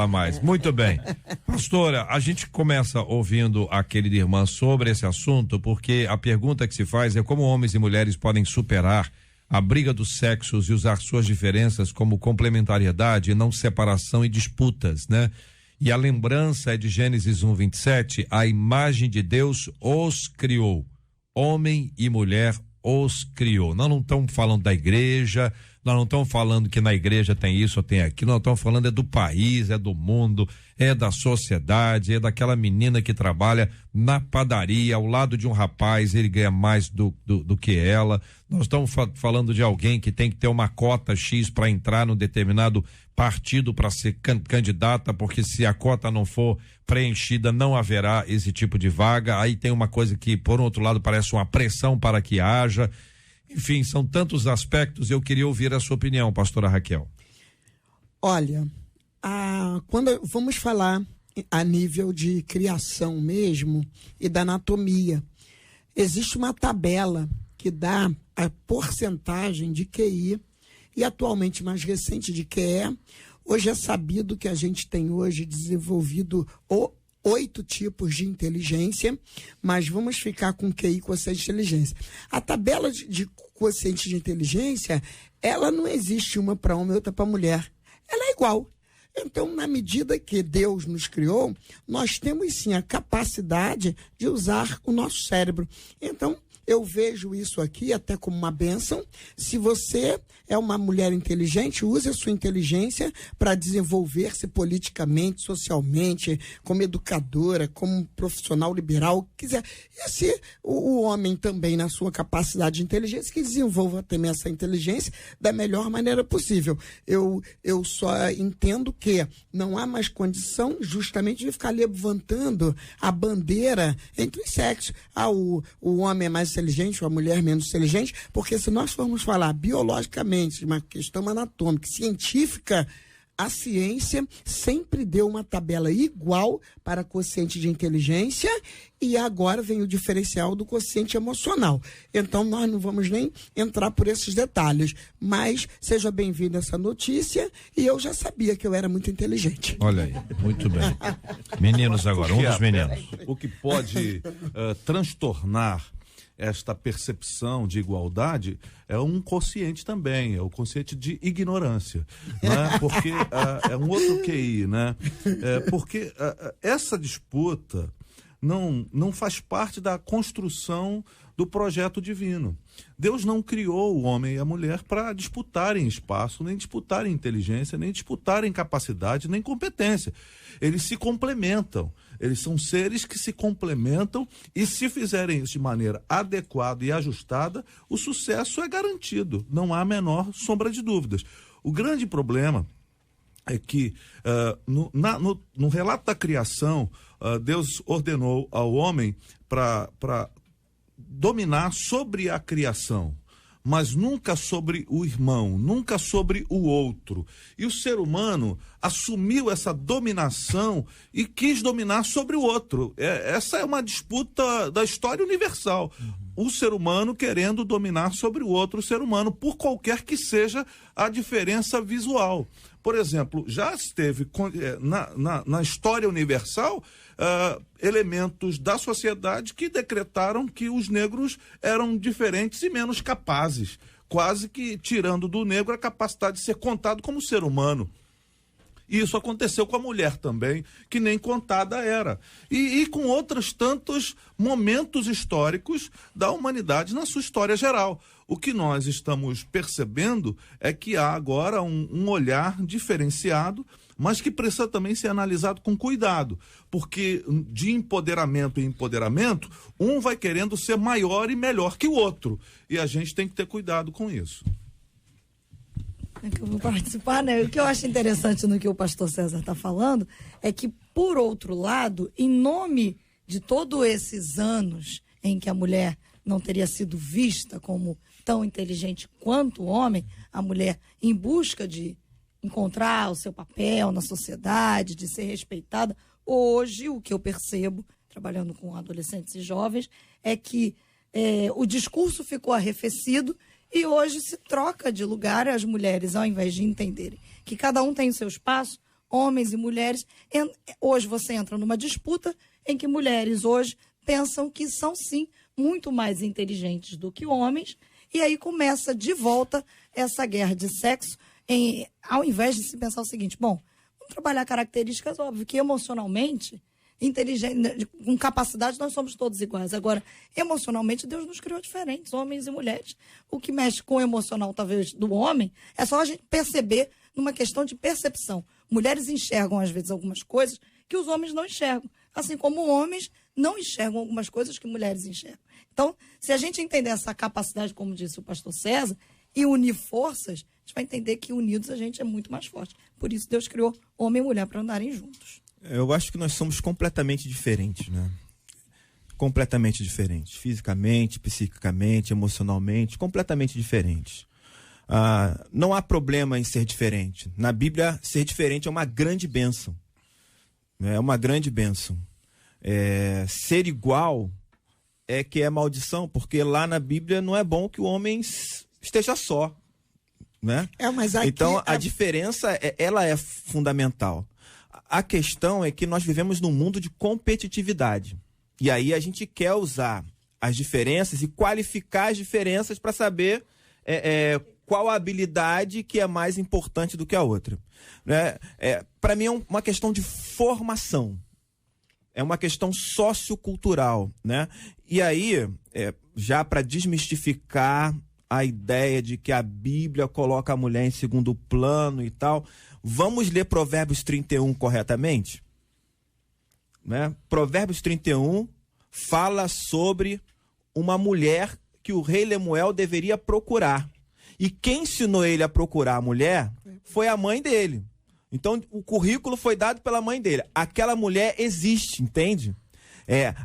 mais. Muito bem. Pastora, a gente começa ouvindo a querida irmã sobre esse assunto, porque a pergunta que se faz é como homens e mulheres podem superar a briga dos sexos e usar suas diferenças como complementariedade e não separação e disputas, né? E a lembrança é de Gênesis 1:27, a imagem de Deus os criou, homem e mulher os criou. Nós não estamos falando da igreja, nós não estamos falando que na igreja tem isso ou tem aquilo, nós estamos falando é do país, é do mundo, é da sociedade, é daquela menina que trabalha na padaria ao lado de um rapaz, ele ganha mais do que ela. Nós estamos falando de alguém que tem que ter uma cota X para entrar num determinado partido para ser candidata, porque se a cota não for preenchida, não haverá esse tipo de vaga. Aí tem uma coisa que, por outro lado, parece uma pressão para que haja. Enfim, são tantos aspectos. Eu queria ouvir a sua opinião, pastora Raquel. Olha, quando vamos falar a nível de criação mesmo e da anatomia, existe uma tabela que dá a porcentagem de QI e atualmente mais recente de QE. Hoje é sabido que a gente tem hoje desenvolvido 8 tipos de inteligência, mas vamos ficar com QI, quociente de inteligência. A tabela de quociente de inteligência, ela não existe uma para homem e outra para mulher. Ela é igual. Então, na medida que Deus nos criou, nós temos sim a capacidade de usar o nosso cérebro. Então, eu vejo isso aqui até como uma bênção. Se você é uma mulher inteligente, use a sua inteligência para desenvolver-se politicamente, socialmente, como educadora, como profissional liberal, o que quiser. E se o homem também, na sua capacidade de inteligência, que desenvolva também essa inteligência da melhor maneira possível. Eu só entendo que não há mais condição justamente de ficar levantando a bandeira entre os sexos. O homem é mais inteligente, ou a mulher menos inteligente, porque se nós formos falar biologicamente, uma questão anatômica, científica, a ciência sempre deu uma tabela igual para quociente de inteligência e agora vem o diferencial do quociente emocional. Então nós não vamos nem entrar por esses detalhes, mas seja bem-vindo a essa notícia e eu já sabia que eu era muito inteligente. Olha aí, muito bem. Meninos agora, um dos meninos. O que pode transtornar esta percepção de igualdade é um quociente também, é o quociente de ignorância, né? Porque é um outro QI, né? Porque essa disputa não faz parte da construção do projeto divino. Deus não criou o homem e a mulher para disputarem espaço, nem disputarem inteligência, nem disputarem capacidade, nem competência. Eles se complementam. Eles são seres que se complementam e, se fizerem isso de maneira adequada e ajustada, o sucesso é garantido. Não há a menor sombra de dúvidas. O grande problema é que no relato da criação, Deus ordenou ao homem para dominar sobre a criação, mas nunca sobre o irmão, nunca sobre o outro. E o ser humano assumiu essa dominação e quis dominar sobre o outro. Essa é uma disputa da história universal. O ser humano querendo dominar sobre o outro ser humano, por qualquer que seja a diferença visual. Por exemplo, já esteve na história universal elementos da sociedade que decretaram que os negros eram diferentes e menos capazes, quase que tirando do negro a capacidade de ser contado como ser humano. E isso aconteceu com a mulher também, que nem contada era. E com outros tantos momentos históricos da humanidade na sua história geral. O que nós estamos percebendo é que há agora um olhar diferenciado, mas que precisa também ser analisado com cuidado, porque de empoderamento em empoderamento, um vai querendo ser maior e melhor que o outro. E a gente tem que ter cuidado com isso. Que eu vou participar, né? O que eu acho interessante no que o pastor César está falando é que, por outro lado, em nome de todos esses anos em que a mulher não teria sido vista como tão inteligente quanto o homem, a mulher em busca de encontrar o seu papel na sociedade, de ser respeitada, hoje o que eu percebo, trabalhando com adolescentes e jovens, é que o discurso ficou arrefecido. E hoje se troca de lugar as mulheres, ao invés de entenderem que cada um tem o seu espaço, homens e mulheres. Hoje você entra numa disputa em que mulheres hoje pensam que são, sim, muito mais inteligentes do que homens. E aí começa de volta essa guerra de sexo, ao invés de se pensar o seguinte, bom, vamos trabalhar características, óbvio, que emocionalmente, inteligente, com capacidade, nós somos todos iguais. Agora, emocionalmente, Deus nos criou diferentes, homens e mulheres. O que mexe com o emocional, talvez, do homem, é só a gente perceber numa questão de percepção. Mulheres enxergam, às vezes, algumas coisas que os homens não enxergam. Assim como homens não enxergam algumas coisas que mulheres enxergam. Então, se a gente entender essa capacidade, como disse o pastor César, e unir forças, a gente vai entender que unidos a gente é muito mais forte. Por isso, Deus criou homem e mulher para andarem juntos. Eu acho que nós somos completamente diferentes, né? Completamente diferentes. Fisicamente, psiquicamente, emocionalmente, completamente diferentes. Não há problema em ser diferente. Na Bíblia, ser diferente é uma grande bênção. É uma grande bênção. Ser igual é que é maldição, porque lá na Bíblia não é bom que o homem esteja só, né? Mas aqui, então, a diferença, ela é fundamental. A questão é que nós vivemos num mundo de competitividade. E aí a gente quer usar as diferenças e qualificar as diferenças para saber qual a habilidade que é mais importante do que a outra. Né? Para mim é uma questão de formação. é uma questão sociocultural, né? E aí, já para desmistificar a ideia de que a Bíblia coloca a mulher em segundo plano e tal, vamos ler Provérbios 31 corretamente? Né? Provérbios 31 fala sobre uma mulher que o rei Lemuel deveria procurar. E quem ensinou ele a procurar a mulher foi a mãe dele. Então, o currículo foi dado pela mãe dele. Aquela mulher existe, entende?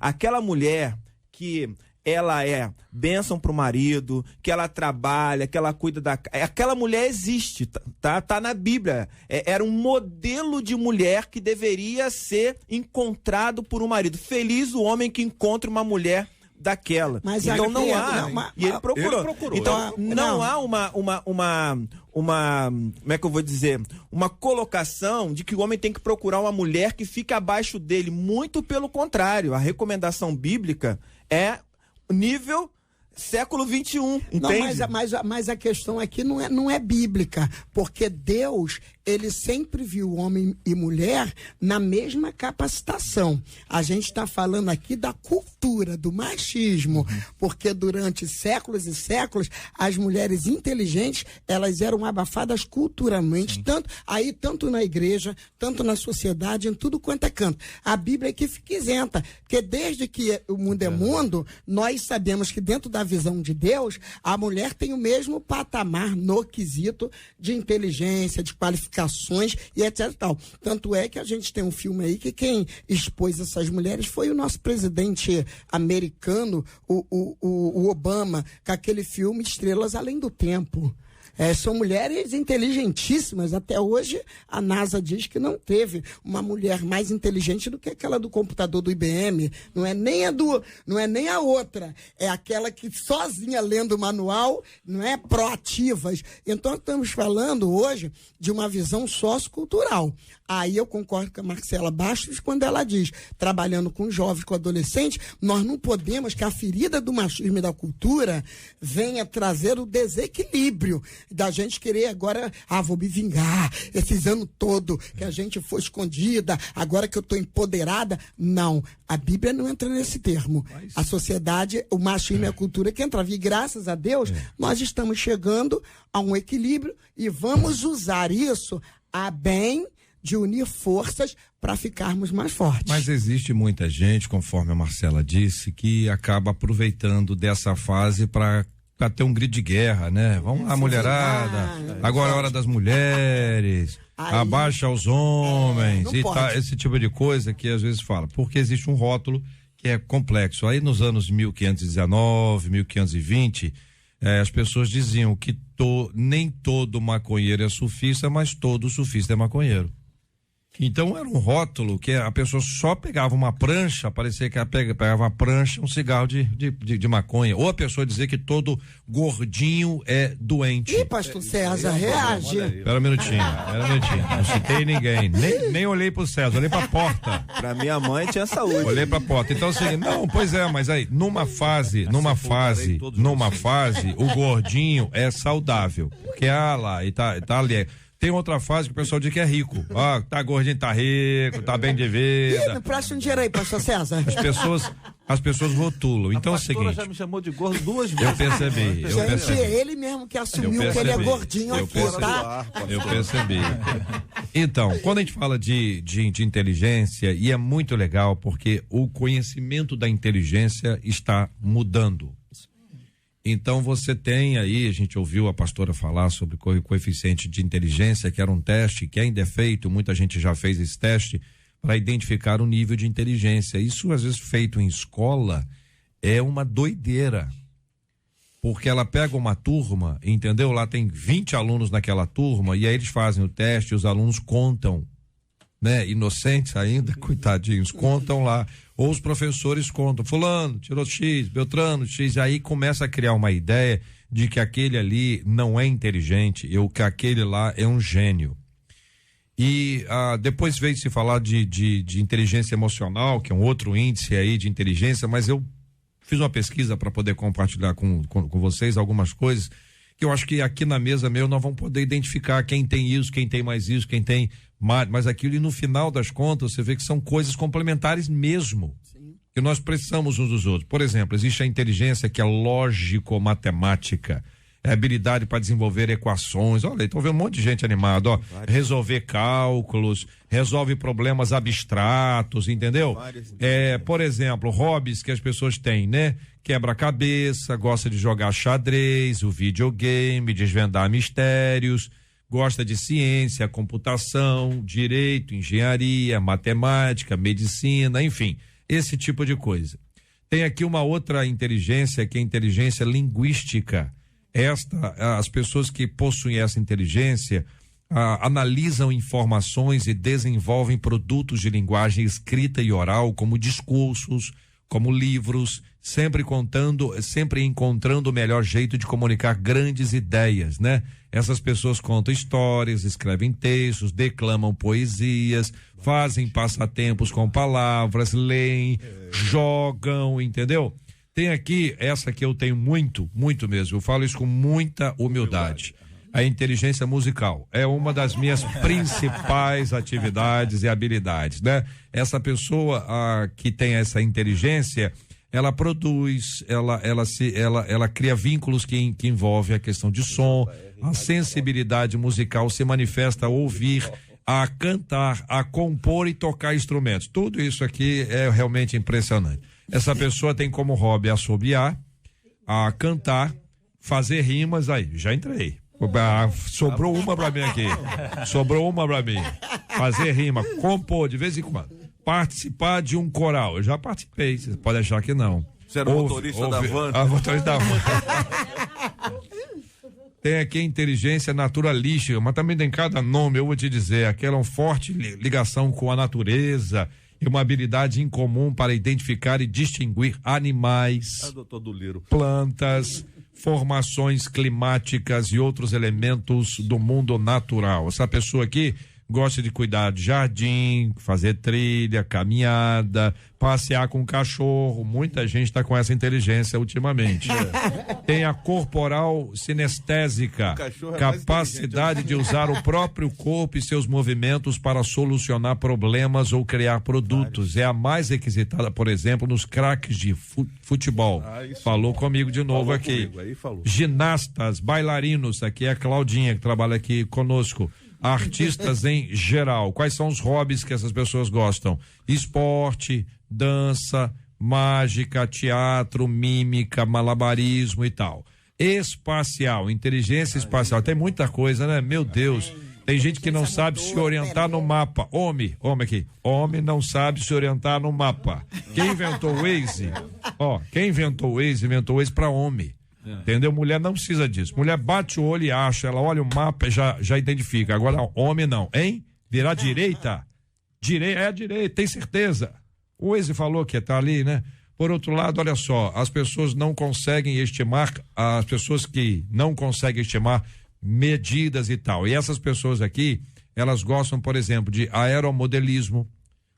Aquela mulher que ela é bênção para o marido, que ela trabalha, que ela cuida da... Aquela mulher existe, tá na Bíblia. Era um modelo de mulher que deveria ser encontrado por um marido. Feliz o homem que encontra uma mulher daquela. Mas então não há... E ele procurou. Então não há uma como é que eu vou dizer? Uma colocação de que o homem tem que procurar uma mulher que fique abaixo dele. Muito pelo contrário. A recomendação bíblica é nível século 21, entende? Não, mas a questão aqui não é bíblica, porque Deus, ele sempre viu homem e mulher na mesma capacitação. A gente está falando aqui da cultura, do machismo, porque durante séculos e séculos, as mulheres inteligentes, elas eram abafadas culturalmente, tanto na igreja, tanto na sociedade, em tudo quanto é canto. A Bíblia é que fica isenta, porque desde que o mundo é mundo, nós sabemos que dentro da visão de Deus, a mulher tem o mesmo patamar no quesito de inteligência, de qualificações e etc. Tal. Tanto é que a gente tem um filme aí que quem expôs essas mulheres foi o nosso presidente americano, o Obama, com aquele filme Estrelas Além do Tempo. São mulheres inteligentíssimas. Até hoje, a NASA diz que não teve uma mulher mais inteligente do que aquela do computador do IBM. Não é nem a outra. É aquela que sozinha, lendo o manual, não é proativas. Então, estamos falando hoje de uma visão sociocultural. Aí eu concordo com a Marcela Bastos quando ela diz, trabalhando com jovens, com adolescentes, nós não podemos que a ferida do machismo e da cultura venha trazer o desequilíbrio da gente querer agora, vou me vingar, esses anos todos que a gente foi escondida, agora que eu estou empoderada. Não, a Bíblia não entra nesse termo. A sociedade, o machismo e a cultura que entra. E graças a Deus, nós estamos chegando a um equilíbrio e vamos usar isso a bem de unir forças para ficarmos mais fortes. Mas existe muita gente, conforme a Marcela disse, que acaba aproveitando dessa fase para ter um grito de guerra, né? Vamos lá, mulherada, agora é a hora das mulheres, abaixa os homens e tal, esse tipo de coisa que às vezes fala, porque existe um rótulo que é complexo. Aí nos anos 1519, 1520, as pessoas diziam que nem todo maconheiro é sufista, mas todo sufista é maconheiro. Então era um rótulo que a pessoa só pegava uma prancha, parecia que ela pegava uma prancha, um cigarro de maconha. Ou a pessoa dizer que todo gordinho é doente. Ih, pastor César, reage. Espera um minutinho. Não citei ninguém. Nem olhei pro César, olhei pra porta. Pra minha mãe tinha saúde. Olhei pra porta. Então assim, pois é, mas aí, numa fase, o gordinho é saudável. Porque lá, e tá ali. Tem outra fase que o pessoal diz que é rico. Tá gordinho, tá rico, tá bem de vida. Me presta um dinheiro aí, pastor César. As pessoas rotulam. Então é o seguinte. Já me chamou de gordo 2 vezes. Eu percebi. É ele mesmo que assumiu que ele é gordinho aqui, tá? Eu percebi. Então, quando a gente fala de inteligência, e é muito legal porque o conhecimento da inteligência está mudando. Então você tem aí, a gente ouviu a pastora falar sobre o coeficiente de inteligência, que era um teste que ainda é feito, muita gente já fez esse teste para identificar o nível de inteligência. Isso às vezes feito em escola é uma doideira, porque ela pega uma turma, entendeu? Lá tem 20 alunos naquela turma e aí eles fazem o teste e os alunos contam, né? Inocentes ainda, coitadinhos, contam lá. Ou os professores contam, fulano tirou X, Beltrano X, e aí começa a criar uma ideia de que aquele ali não é inteligente, ou que aquele lá é um gênio. E depois veio se falar de inteligência emocional, que é um outro índice aí de inteligência, mas eu fiz uma pesquisa para poder compartilhar com vocês algumas coisas que eu acho que aqui na mesa nós vamos poder identificar quem tem isso, quem tem mais isso, quem tem mas aquilo, e no final das contas, você vê que são coisas complementares mesmo. Sim. Que nós precisamos uns dos outros. Por exemplo, existe a inteligência que é lógico-matemática, é habilidade para desenvolver equações. Olha, estou vendo um monte de gente animada, ó, resolver cálculos, resolve problemas abstratos, entendeu? Por exemplo, hobbies que as pessoas têm, né? Quebra-cabeça, gosta de jogar xadrez, o videogame, desvendar mistérios, gosta de ciência, computação, direito, engenharia, matemática, medicina, enfim, esse tipo de coisa. Tem aqui uma outra inteligência, que é a inteligência linguística. As pessoas que possuem essa inteligência analisam informações e desenvolvem produtos de linguagem escrita e oral, como discursos, como livros, sempre encontrando o melhor jeito de comunicar grandes ideias, né? Essas pessoas contam histórias, escrevem textos, declamam poesias, fazem passatempos com palavras, leem, jogam, entendeu? Tem aqui, essa que eu tenho muito mesmo, eu falo isso com muita humildade. A inteligência musical é uma das minhas principais atividades e habilidades, né? Essa pessoa que tem essa inteligência, ela produz, ela cria vínculos que envolvem a questão de som, a sensibilidade musical se manifesta a ouvir, a cantar, a compor e tocar instrumentos. Tudo isso aqui é realmente impressionante. Essa pessoa tem como hobby assobiar, a cantar, fazer rimas, aí, já entrei. Sobrou uma pra mim aqui. Fazer rima, compor de vez em quando. Participar de um coral. Eu já participei, você pode achar que não. Você era motorista da van? Motorista da van. Tem aqui a inteligência naturalística, mas também tem cada nome, eu vou te dizer. Aquela é uma forte ligação com a natureza e uma habilidade incomum para identificar e distinguir animais, plantas, formações climáticas e outros elementos do mundo natural. Essa pessoa aqui gosta de cuidar de jardim, fazer trilha, caminhada, passear com cachorro. Muita gente está com essa inteligência ultimamente. Tem a corporal sinestésica, capacidade de usar o próprio corpo e seus movimentos para solucionar problemas ou criar produtos. É a mais requisitada, por exemplo, nos craques de futebol. Falou comigo de novo aqui. Ginastas, bailarinos, aqui é a Claudinha que trabalha aqui conosco. Artistas em geral. Quais são os hobbies que essas pessoas gostam? Esporte, dança, mágica, teatro, mímica, malabarismo e tal. Espacial, inteligência espacial. Tem muita coisa, né? Meu Deus. Tem gente que não sabe se orientar no mapa. Homem aqui. Homem não sabe se orientar no mapa. Quem inventou o Waze? Quem inventou o Waze para homem. Entendeu? Mulher não precisa disso. Mulher bate o olho e acha, ela olha o mapa e já identifica. Agora, homem não, hein? Virar direita? Direita, tem certeza? O Waze falou que tá ali, né? Por outro lado, olha só, as pessoas não conseguem estimar, as pessoas que não conseguem estimar medidas e tal. E essas pessoas aqui, elas gostam, por exemplo, de aeromodelismo,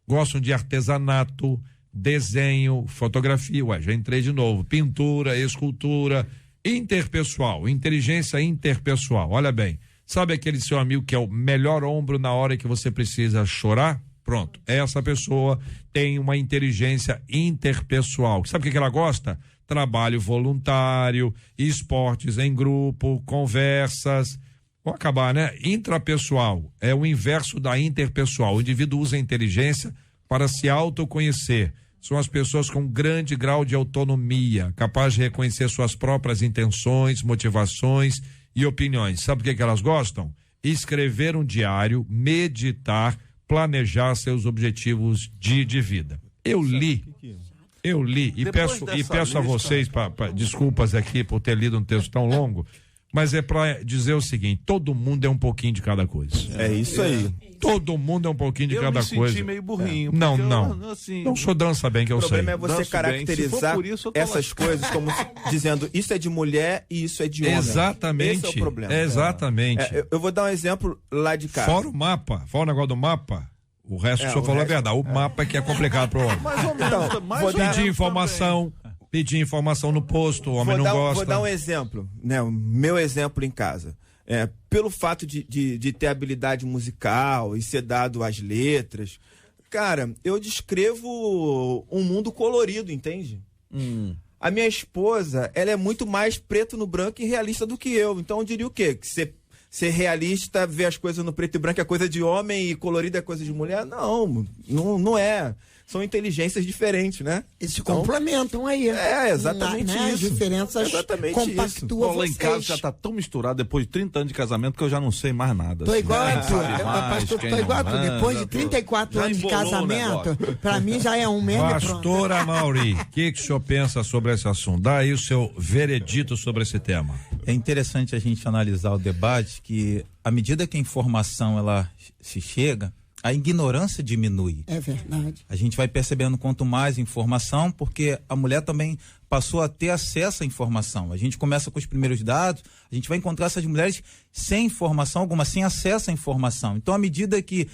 gostam de artesanato, desenho, fotografia, já entrei de novo, pintura, escultura, interpessoal, inteligência interpessoal. Olha bem, sabe aquele seu amigo que é o melhor ombro na hora que você precisa chorar? Pronto, essa pessoa tem uma inteligência interpessoal. Sabe o que ela gosta? Trabalho voluntário, esportes em grupo, conversas. Vou acabar, né? Intrapessoal é o inverso da interpessoal. O indivíduo usa a inteligência para se autoconhecer. São as pessoas com grande grau de autonomia, capazes de reconhecer suas próprias intenções, motivações e opiniões. Sabe o que elas gostam? Escrever um diário, meditar, planejar seus objetivos de vida. Eu li e peço a vocês desculpas aqui por ter lido um texto tão longo, mas é para dizer o seguinte: todo mundo é um pouquinho de cada coisa. É isso aí. Todo mundo é um pouquinho de cada coisa. Eu me senti meio burrinho. Não. Não sou dança bem que eu sei. O problema é você caracterizar essas coisas como dizendo isso é de mulher e isso é de homem. Exatamente. Esse é o problema. Exatamente. Eu vou dar um exemplo lá de casa. Fora o negócio do mapa. O resto que o senhor falou é verdade. O mapa é que é complicado pro homem. Pedir informação no posto, o homem não gosta. Vou dar um exemplo, né? O meu exemplo em casa. pelo fato de ter habilidade musical e ser dado às letras, cara, eu descrevo um mundo colorido, entende? A minha esposa, ela é muito mais preto no branco e realista do que eu. Então eu diria o quê? Que ser realista, ver as coisas no preto e branco é coisa de homem e colorido é coisa de mulher? Não é. São inteligências diferentes, né? E se complementam aí. Exatamente isso. As diferenças compactuam. Lá em casa já tá tão misturado depois de 30 anos de casamento que eu já não sei mais nada. Tô igual a tu. Pastor, tô igual a tu. Depois de 34 anos de casamento, pra mim já é um meme. Pastor Amaury, o que o senhor pensa sobre esse assunto? Dá aí o seu veredito sobre esse tema. É interessante a gente analisar o debate que, à medida que a informação ela se chega, a ignorância diminui. É verdade. A gente vai percebendo quanto mais informação, porque a mulher também passou a ter acesso à informação. A gente começa com os primeiros dados, a gente vai encontrar essas mulheres sem informação alguma, sem acesso à informação. Então, à medida que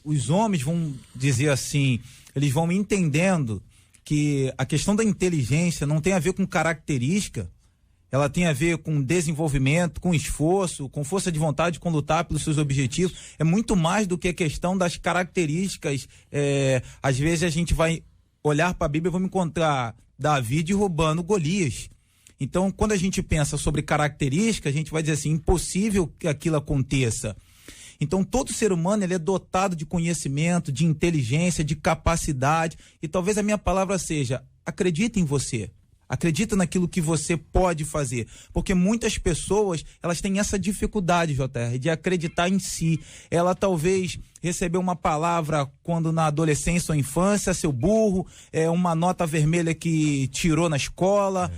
os homens vão dizer assim, eles vão entendendo que a questão da inteligência não tem a ver com característica, ela tem a ver com desenvolvimento, com esforço, com força de vontade, com lutar pelos seus objetivos. É muito mais do que a questão das características. Às vezes a gente vai olhar para a Bíblia e vamos encontrar Davi derrubando Golias. Então, quando a gente pensa sobre características, a gente vai dizer assim, impossível que aquilo aconteça. Então, todo ser humano ele é dotado de conhecimento, de inteligência, de capacidade. E talvez a minha palavra seja, acredita em você. Acredita naquilo que você pode fazer, porque muitas pessoas, elas têm essa dificuldade, JR, de acreditar em si. Ela talvez recebeu uma palavra quando na adolescência ou infância, seu burro, uma nota vermelha que tirou na escola,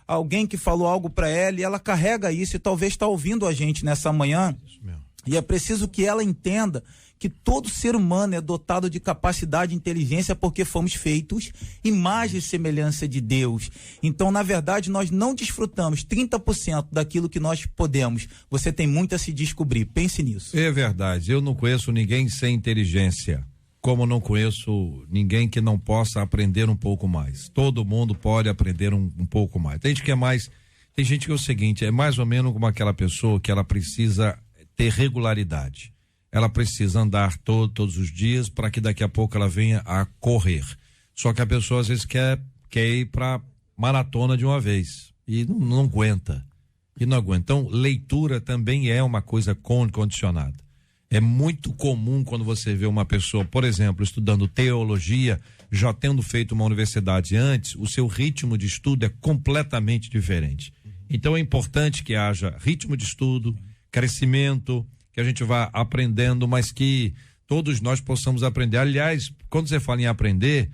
alguém que falou algo para ela e ela carrega isso e talvez está ouvindo a gente nessa manhã. Isso mesmo. E é preciso que ela entenda que todo ser humano é dotado de capacidade e inteligência porque fomos feitos imagem e semelhança de Deus. Então, na verdade, nós não desfrutamos 30% daquilo que nós podemos. Você tem muito a se descobrir. Pense nisso. É verdade. Eu não conheço ninguém sem inteligência, como não conheço ninguém que não possa aprender um pouco mais. Todo mundo pode aprender um pouco mais. Tem gente que é mais... Tem gente que é o seguinte, é mais ou menos como aquela pessoa que ela precisa ter regularidade. Ela precisa andar todos os dias para que daqui a pouco ela venha a correr. Só que a pessoa às vezes quer ir para maratona de uma vez e não aguenta. Então, leitura também é uma coisa condicionada. É muito comum quando você vê uma pessoa, por exemplo, estudando teologia, já tendo feito uma universidade antes, o seu ritmo de estudo é completamente diferente. Então é importante que haja ritmo de estudo, crescimento, que a gente vá aprendendo, mas que todos nós possamos aprender. Aliás, quando você fala em aprender,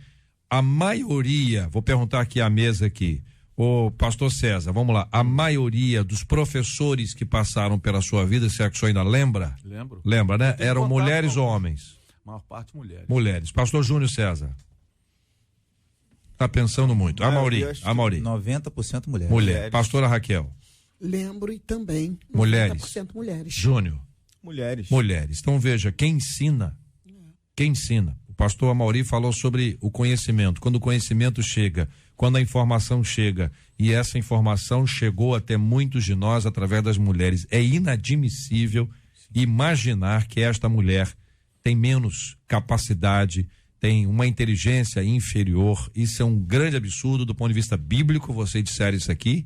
a maioria, vou perguntar aqui à mesa aqui, ô pastor César, vamos lá, a maioria dos professores que passaram pela sua vida, se é que o senhor ainda lembra? Lembro. Lembra, né? Eram mulheres ou homens? A maior parte mulheres. Mulheres. Pastor Júnior César. Tá pensando muito. Amaury. 90% mulheres. Mulher. Pastora Raquel. Lembro e também 90% mulheres. mulheres. Júnior. Mulheres. Então veja, quem ensina? O pastor Amaury falou sobre o conhecimento. Quando o conhecimento chega, quando a informação chega, e essa informação chegou até muitos de nós através das mulheres, é inadmissível imaginar que esta mulher tem menos capacidade, tem uma inteligência inferior. Isso é um grande absurdo do ponto de vista bíblico, você disser isso aqui.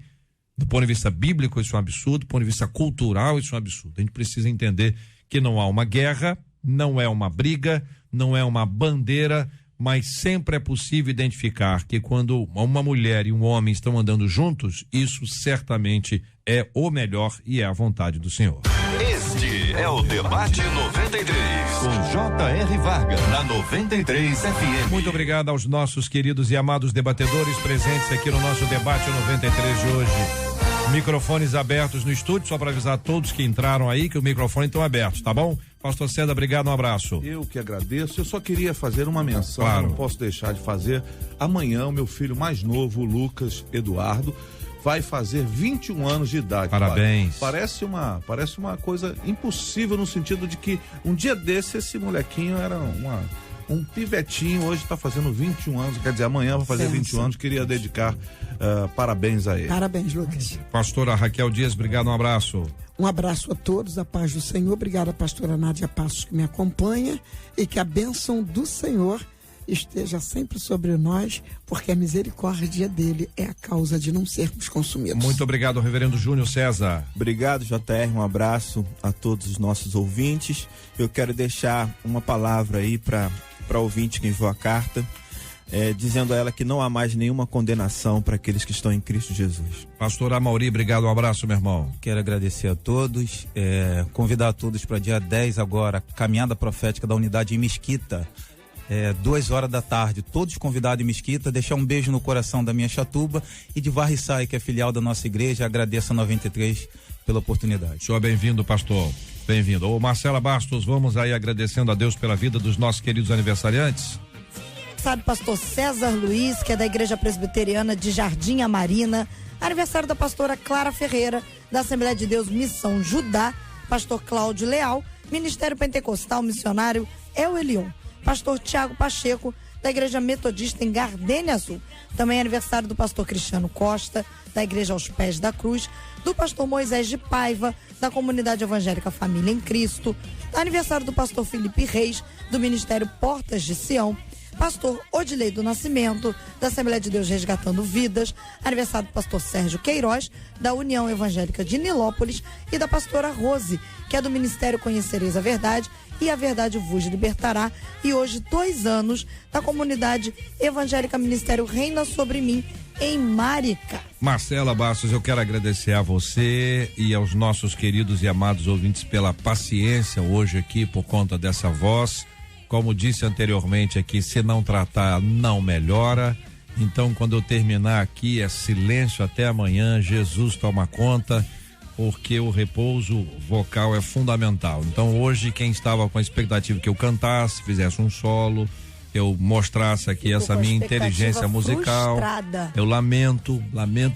Do ponto de vista bíblico, isso é um absurdo. Do ponto de vista cultural, isso é um absurdo. A gente precisa entender que não há uma guerra, não é uma briga, não é uma bandeira, mas sempre é possível identificar que quando uma mulher e um homem estão andando juntos, isso certamente é o melhor e é a vontade do Senhor. Este é o Debate 93, com J.R. Varga, na 93 FM. Muito obrigado aos nossos queridos e amados debatedores presentes aqui no nosso Debate 93 de hoje. Microfones abertos no estúdio, só para avisar a todos que entraram aí que o microfone estão abertos, tá bom? Pastor César, obrigado, um abraço. Eu que agradeço, eu só queria fazer uma menção, claro. Não posso deixar de fazer. Amanhã o meu filho mais novo, o Lucas Eduardo, vai fazer 21 anos de idade. Parabéns. Parece uma coisa impossível no sentido de que um dia desse esse molequinho era Um pivetinho, hoje está fazendo 21 anos, quer dizer, amanhã vai fazer 21 anos, queria dedicar parabéns a ele. Parabéns, Lucas. Pastora Raquel Dias, obrigado, um abraço. Um abraço a todos, a paz do Senhor. Obrigada, pastora Nádia Passos, que me acompanha, e que a bênção do Senhor esteja sempre sobre nós, porque a misericórdia dele é a causa de não sermos consumidos. Muito obrigado, reverendo Júnior César. Obrigado, JR, um abraço a todos os nossos ouvintes. Eu quero deixar uma palavra aí para ouvinte que enviou a carta, dizendo a ela que não há mais nenhuma condenação para aqueles que estão em Cristo Jesus. Pastor Amauri, obrigado, um abraço, meu irmão. Quero agradecer a todos, convidar a todos para dia 10 agora, caminhada profética da unidade em Mesquita, 2h da tarde, todos convidados em Mesquita, deixar um beijo no coração da minha chatuba e de Varriçai, que é filial da nossa igreja. Agradeço a 93 pela oportunidade. Senhor, bem-vindo, pastor. Bem-vindo. Ô, Marcela Bastos, vamos aí agradecendo a Deus pela vida dos nossos queridos aniversariantes. Sabe, pastor César Luiz, que é da Igreja Presbiteriana de Jardim Amarina. Aniversário da pastora Clara Ferreira, da Assembleia de Deus Missão Judá. Pastor Cláudio Leal, Ministério Pentecostal Missionário El Elion. Pastor Tiago Pacheco, da Igreja Metodista em Gardênia Azul. Também é aniversário do pastor Cristiano Costa, da Igreja aos Pés da Cruz, do pastor Moisés de Paiva, da Comunidade Evangélica Família em Cristo, aniversário do pastor Felipe Reis, do Ministério Portas de Sião, pastor Odilei do Nascimento, da Assembleia de Deus Resgatando Vidas, aniversário do pastor Sérgio Queiroz, da União Evangélica de Nilópolis, e da pastora Rose, que é do Ministério Conhecereis a Verdade, e a Verdade vos libertará, e hoje 2 anos da Comunidade Evangélica Ministério Reina Sobre Mim, em Maricá. Marcela Bastos, eu quero agradecer a você e aos nossos queridos e amados ouvintes pela paciência hoje aqui por conta dessa voz. Como disse anteriormente aqui, se não tratar, não melhora. Então, quando eu terminar aqui, é silêncio até amanhã. Jesus toma conta, porque o repouso vocal é fundamental. Então, hoje, quem estava com a expectativa que eu cantasse, fizesse um solo, eu mostrasse aqui essa minha inteligência musical, frustrada. Eu lamento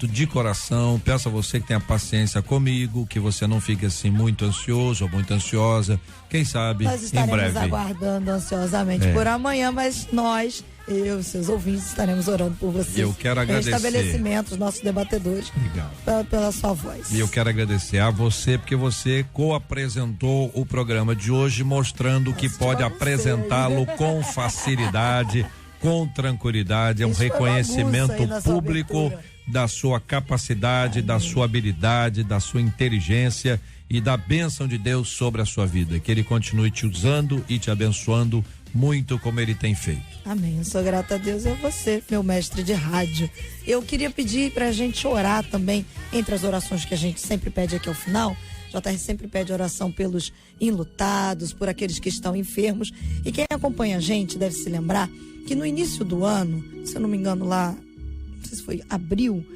de coração. Peço a você que tenha paciência comigo, que você não fique assim muito ansioso ou muito ansiosa. Quem sabe, nós estaremos em breve aguardando ansiosamente por amanhã, mas nós, eu e seus ouvintes, estaremos orando por vocês. Eu quero agradecer. Estabelecimentos, nossos debatedores. Obrigado. Pela sua voz. E eu quero agradecer a você, porque você co-apresentou o programa de hoje, mostrando que pode apresentá-lo com facilidade, com tranquilidade. É um reconhecimento público da sua capacidade, da sua habilidade, da sua inteligência e da bênção de Deus sobre a sua vida. Que Ele continue te usando e te abençoando muito como Ele tem feito. Amém. Eu sou grata a Deus e a você, meu mestre de rádio. Eu queria pedir pra gente orar também, entre as orações que a gente sempre pede aqui ao final. JR sempre pede oração pelos enlutados, por aqueles que estão enfermos. E quem acompanha a gente deve se lembrar que no início do ano, se eu não me engano lá, não sei se foi abril,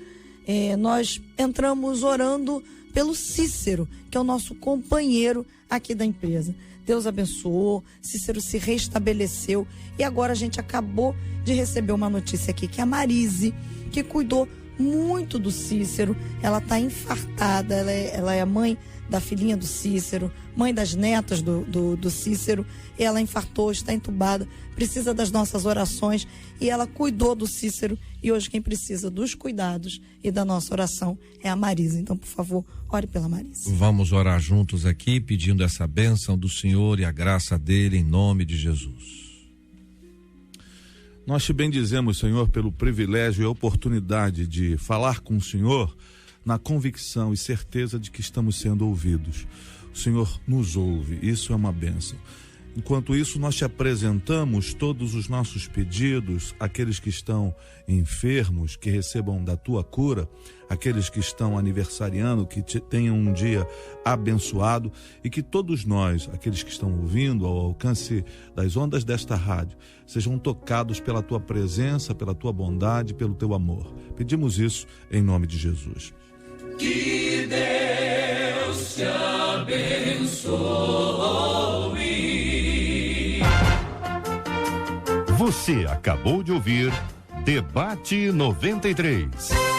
nós entramos orando pelo Cícero, que é o nosso companheiro aqui da empresa. Deus abençoou, Cícero se restabeleceu e agora a gente acabou de receber uma notícia aqui que a Marise, que cuidou muito do Cícero, ela está infartada, ela é a mãe da filhinha do Cícero, mãe das netas do Cícero, e ela infartou, está entubada, precisa das nossas orações e ela cuidou do Cícero e hoje quem precisa dos cuidados e da nossa oração é a Marise. Então, por favor, ore pela Marise. Vamos orar juntos aqui, pedindo essa bênção do Senhor e a graça dele em nome de Jesus. Nós te bendizemos, Senhor, pelo privilégio e a oportunidade de falar com o Senhor na convicção e certeza de que estamos sendo ouvidos. O Senhor nos ouve, isso é uma bênção. Enquanto isso, nós te apresentamos todos os nossos pedidos, aqueles que estão enfermos, que recebam da tua cura, aqueles que estão aniversariando, que tenham um dia abençoado e que todos nós, aqueles que estão ouvindo ao alcance das ondas desta rádio, sejam tocados pela tua presença, pela tua bondade, pelo teu amor. Pedimos isso em nome de Jesus. Que Deus te abençoe. Você acabou de ouvir Debate 93.